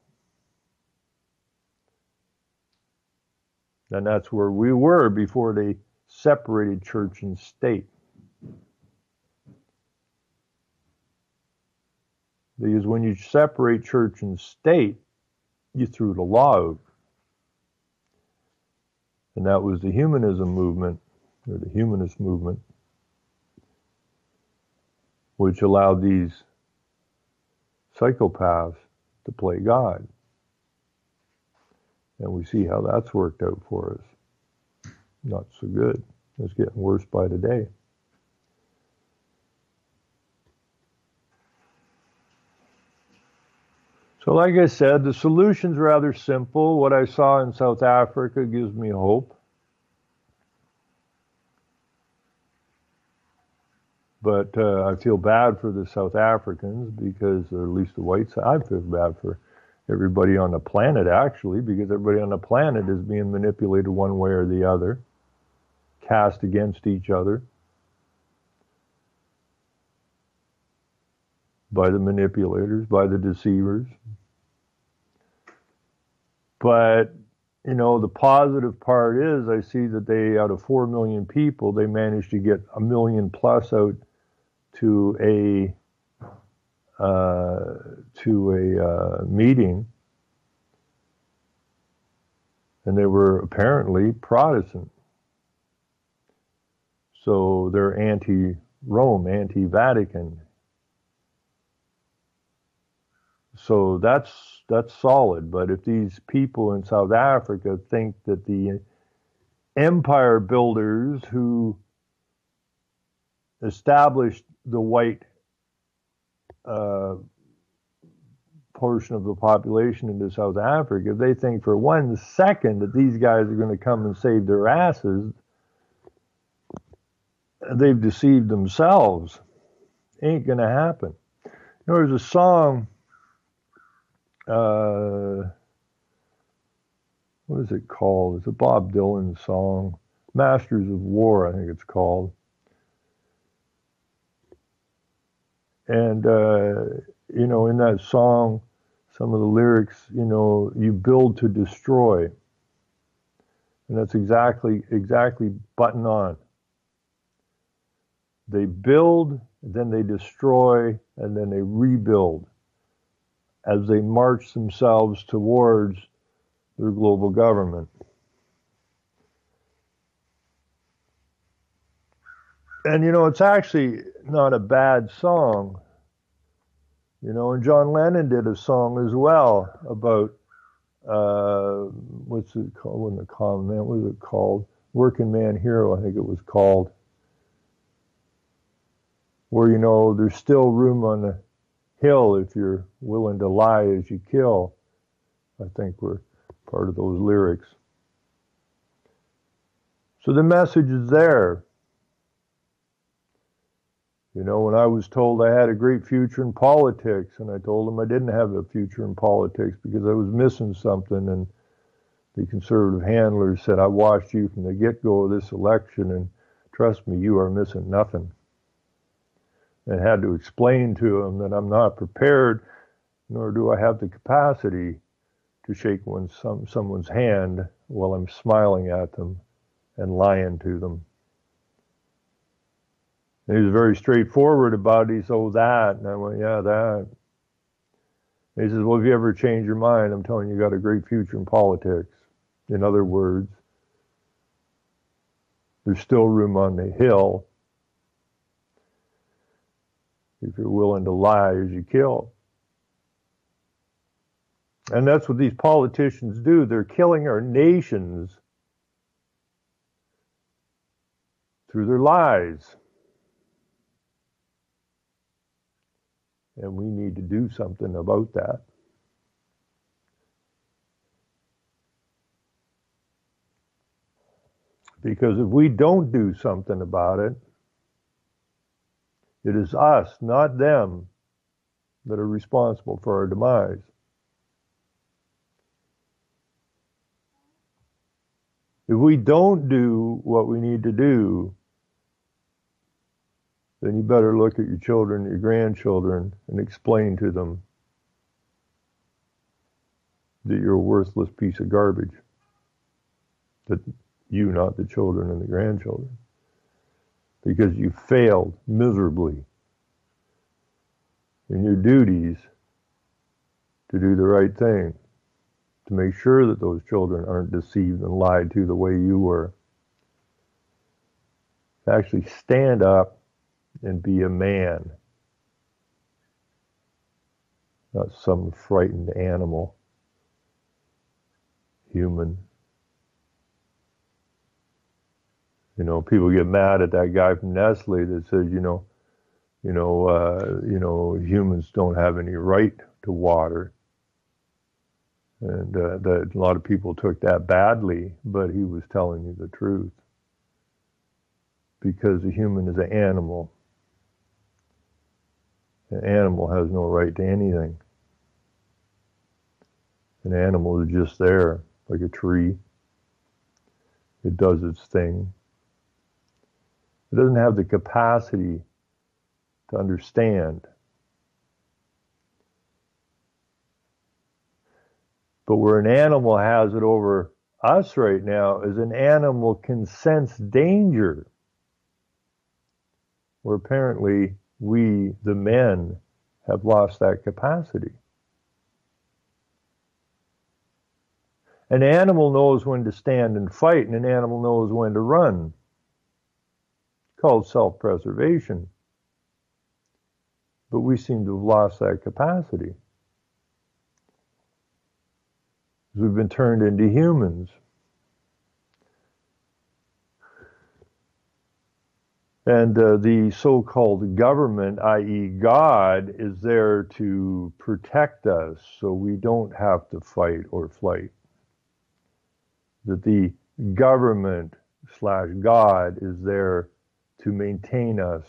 And that's where we were before they separated church and state. Because when you separate church and state, you threw the law out. And that was the humanism movement, or the humanist movement, which allowed these psychopaths to play God. And we see how that's worked out for us. Not so good. It's getting worse by the day. So like I said, the solution's rather simple. What I saw in South Africa gives me hope. But I feel bad for the South Africans because, or at least the whites, I feel bad for everybody on the planet actually, because everybody on the planet is being manipulated one way or the other, cast against each other by the manipulators, by the deceivers. But, the positive part is I see that they, out of 4 million people, they managed to get 1 million plus out to a meeting, and they were apparently Protestant. So they're anti-Rome, anti-Vatican. So that's solid. But if these people in South Africa think that the empire builders who established the white portion of the population into South Africa, if they think for 1 second that these guys are going to come and save their asses, they've deceived themselves. Ain't going to happen. There's a song, what is it called? It's a Bob Dylan song, Masters of War, I think it's called. And, in that song, some of the lyrics, you build to destroy. And that's exactly button on. They build, then they destroy, and then they rebuild as they march themselves towards their global government. And, it's actually not a bad song. And John Lennon did a song as well about, what's it called? What was it called? Working Man Hero, I think it was called. Where, there's still room on the hill if you're willing to lie as you kill. I think were part of those lyrics. So the message is there. When I was told I had a great future in politics, and I told them I didn't have a future in politics because I was missing something, and the conservative handlers said, I watched you from the get-go of this election, and trust me, you are missing nothing. And I had to explain to them that I'm not prepared, nor do I have the capacity to shake someone's hand while I'm smiling at them and lying to them. And he was very straightforward about it. He said, oh, that. And I went, yeah, that. And he says, well, if you ever change your mind, I'm telling you, you got a great future in politics. In other words, there's still room on the hill if you're willing to lie as you kill. And that's what these politicians do. They're killing our nations through their lies. And we need to do something about that. Because if we don't do something about it, it is us, not them, that are responsible for our demise. If we don't do what we need to do, then you better look at your children, your grandchildren, and explain to them that you're a worthless piece of garbage. That you, not the children and the grandchildren. Because you failed miserably in your duties to do the right thing, to make sure that those children aren't deceived and lied to the way you were. To actually stand up and be a man, not some frightened animal, human. People get mad at that guy from Nestle that says, humans don't have any right to water. And that a lot of people took that badly, but he was telling you the truth. Because a human is an animal. An animal has no right to anything. An animal is just there, like a tree. It does its thing. It doesn't have the capacity to understand. But where an animal has it over us right now is an animal can sense danger. Where apparently we, the men, have lost that capacity. An animal knows when to stand and fight, and an animal knows when to run. It's called self-preservation. But we seem to have lost that capacity. We've been turned into humans. And the so-called government, i.e. God, is there to protect us so we don't have to fight or flight. That the government / God is there to maintain us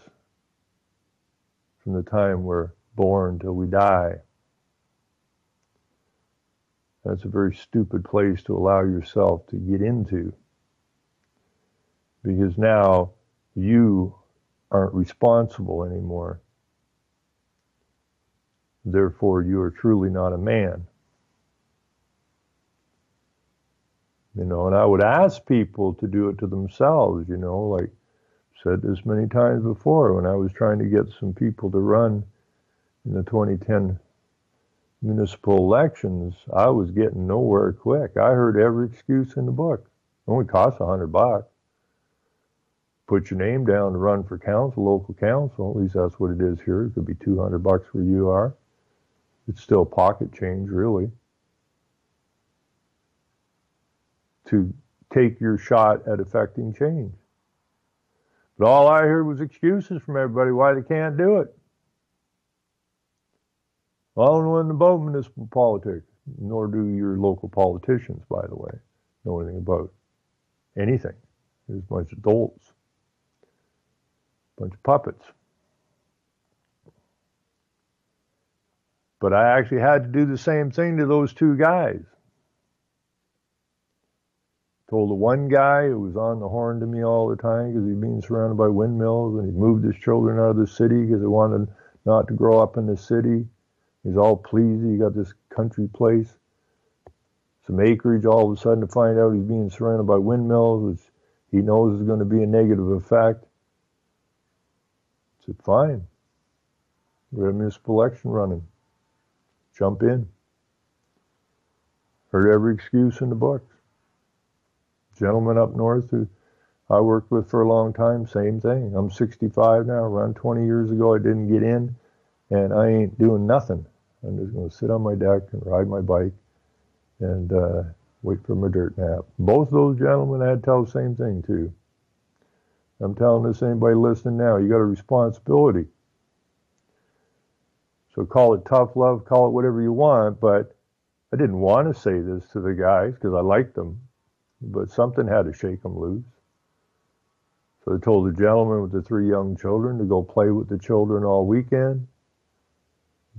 from the time we're born till we die. That's a very stupid place to allow yourself to get into, because now you aren't responsible anymore. Therefore, you are truly not a man. And I would ask people to do it to themselves, like I said this many times before, when I was trying to get some people to run in the 2010 municipal elections, I was getting nowhere quick. I heard every excuse in the book. It only costs $100. Put your name down to run for council, local council. At least that's what it is here. It could be $200 where you are. It's still pocket change, really, to take your shot at affecting change. But all I heard was excuses from everybody why they can't do it. I don't know anything about municipal politics, nor do your local politicians, by the way, know anything about anything. There's a bunch of dolts, a bunch of puppets. But I actually had to do the same thing to those two guys. Told the one guy who was on the horn to me all the time because he'd been surrounded by windmills and he'd moved his children out of the city because they wanted not to grow up in the city. He's all pleased. He got this country place, some acreage. All of a sudden to find out he's being surrounded by windmills, which he knows is going to be a negative effect. I said, fine. We have a municipal election running. Jump in. Heard every excuse in the books. Gentleman up north who I worked with for a long time, same thing. I'm 65 now. Around 20 years ago, I didn't get in, and I ain't doing nothing. I'm just going to sit on my deck and ride my bike and wait for my dirt nap. Both those gentlemen had to tell the same thing, too. I'm telling this anybody listening now, you got a responsibility. So call it tough love, call it whatever you want, but I didn't want to say this to the guys because I liked them, but something had to shake them loose. So I told the gentleman with the 3 young children to go play with the children all weekend,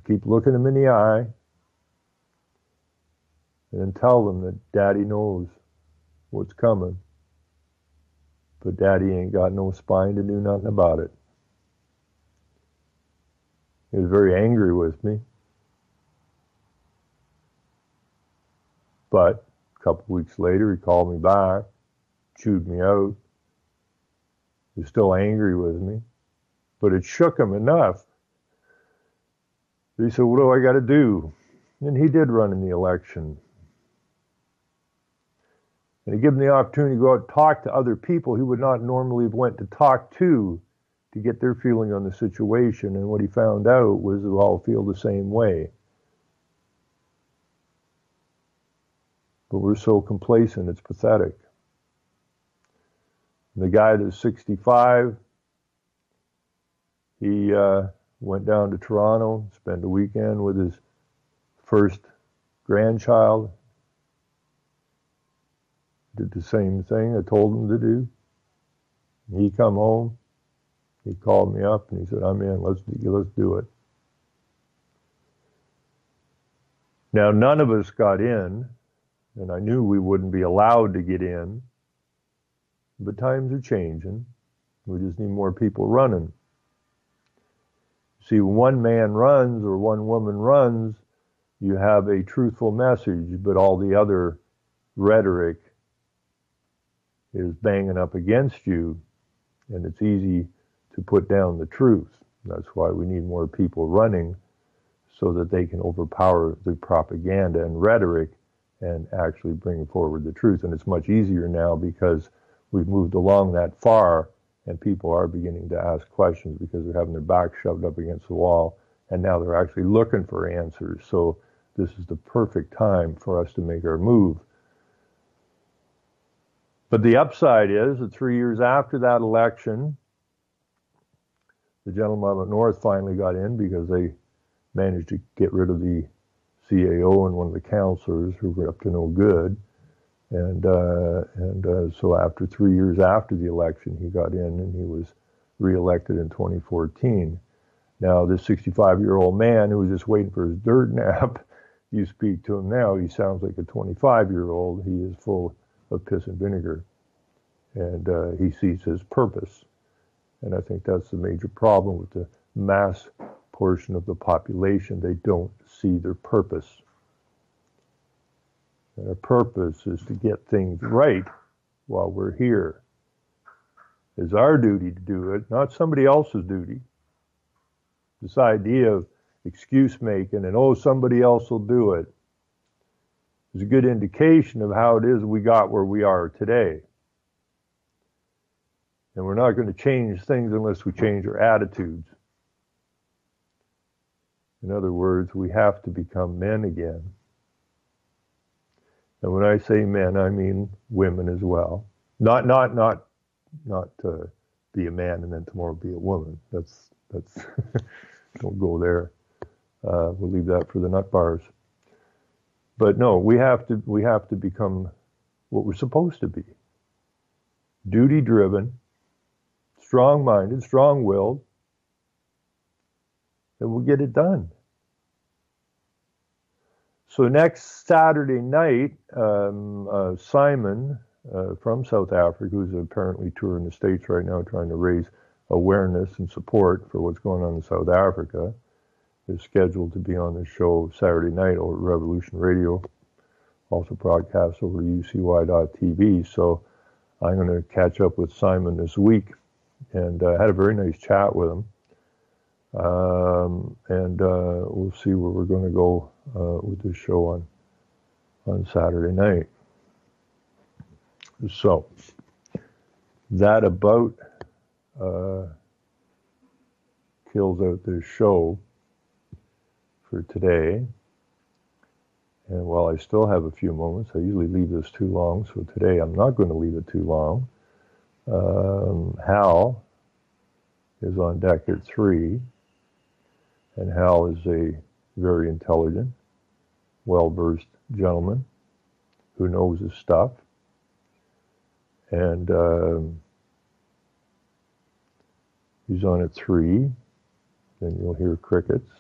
keep looking them in the eye, and then tell them that Daddy knows what's coming, but Daddy ain't got no spine to do nothing about it. He was very angry with me. But a couple weeks later, he called me back, chewed me out. He was still angry with me, but it shook him enough. He said, what do I got to do? And he did run in the election. And he gave him the opportunity to go out and talk to other people he would not normally have went to talk to get their feeling on the situation. And what he found out was they all feel the same way. But we're so complacent, it's pathetic. And the guy that's 65, he went down to Toronto, spent a weekend with his first grandchild. Did the same thing I told him to do. He come home. He called me up and he said, I'm in, let's do it. Now, none of us got in, and I knew we wouldn't be allowed to get in, but times are changing. We just need more people running. See, when one man runs or one woman runs, you have a truthful message, but all the other rhetoric is banging up against you, and it's easy to put down the truth. That's why we need more people running so that they can overpower the propaganda and rhetoric and actually bring forward the truth. And it's much easier now because we've moved along that far and people are beginning to ask questions because they're having their back shoved up against the wall and now they're actually looking for answers. So this is the perfect time for us to make our move. But the upside is that 3 years after that election, The gentleman up north finally got in because they managed to get rid of the CAO and one of the counselors who were up to no good. And so after 3 years after the election, he got in and he was reelected in 2014. Now, this 65-year-old man who was just waiting for his dirt nap, you speak to him now, he sounds like a 25-year-old. He is full of piss and vinegar. And he sees his purpose. And I think that's the major problem with the mass portion of the population. They don't see their purpose. And our purpose is to get things right while we're here. It's our duty to do it, not somebody else's duty. This idea of excuse making and, oh, somebody else will do it is a good indication of how it is we got where we are today. And we're not going to change things unless we change our attitudes. In other words, we have to become men again. And when I say men, I mean women as well. Not be a man and then tomorrow be a woman. That's don't go there. We'll leave that for the nut bars. But no, we have to become what we're supposed to be. Duty-driven, strong-minded, strong-willed, and we'll get it done. So next Saturday night, Simon from South Africa, who's apparently touring the States right now trying to raise awareness and support for what's going on in South Africa, is scheduled to be on the show Saturday night over Revolution Radio, also broadcast over UCY.tv. So I'm going to catch up with Simon this week, and had a very nice chat with him. And we'll see where we're going to go with this show on Saturday night. So that about kills out this show for today. And while I still have a few moments, I usually leave this too long, so today I'm not going to leave it too long. Hal is on deck at 3, and Hal is a very intelligent, well-versed gentleman who knows his stuff. And he's on at 3, then you'll hear crickets.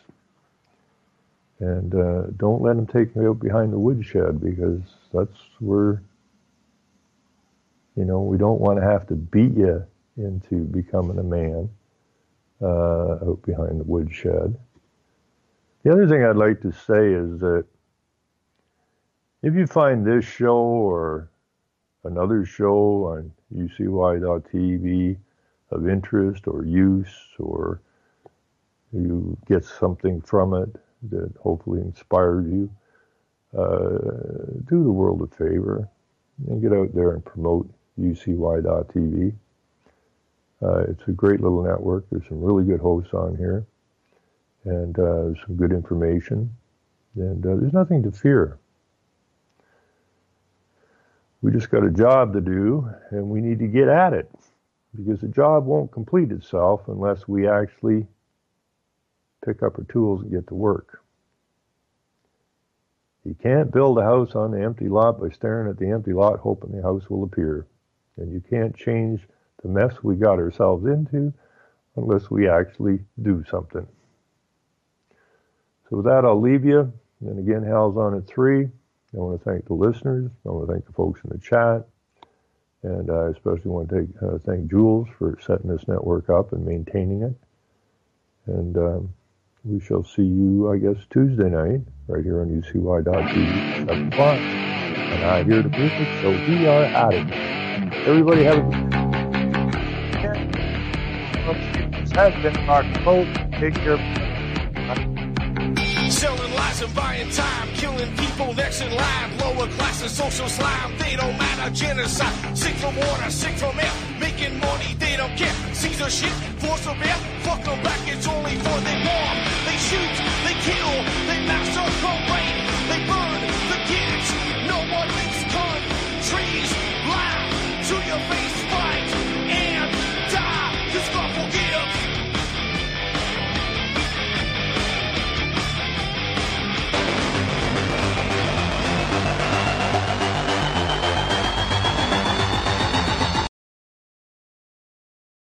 And don't let him take me out behind the woodshed, because that's where, we don't want to have to beat you into becoming a man out behind the woodshed. The other thing I'd like to say is that if you find this show or another show on UCY.tv of interest or use, or you get something from it that hopefully inspired you, do the world a favor and get out there and promote UCY.tv. It's a great little network. There's some really good hosts on here, and some good information, and there's nothing to fear. We just got a job to do, and we need to get at it, because the job won't complete itself unless we actually pick up our tools and get to work. You can't build a house on the empty lot by staring at the empty lot hoping the house will appear. And you can't change the mess we got ourselves into unless we actually do something. So with that, I'll leave you. And again, Hal's on at 3. I want to thank the listeners. I want to thank the folks in the chat. And I especially want to thank Jules for setting this network up and maintaining it. And we shall see you, I guess, Tuesday night, right here on UCY.tv, 7 o'clock. And I hear the music, so we are out of here. Everybody have a good day. This has been Mark Pope. Take care. Selling lies and buying time, killing people next in line. Lower class and social slime, they don't matter. Genocide, sick from water, sick from air. Making money, they don't care. Caesar shit, force of air. Fuck them back, it's only for they war. They shoot, they kill, they massacre.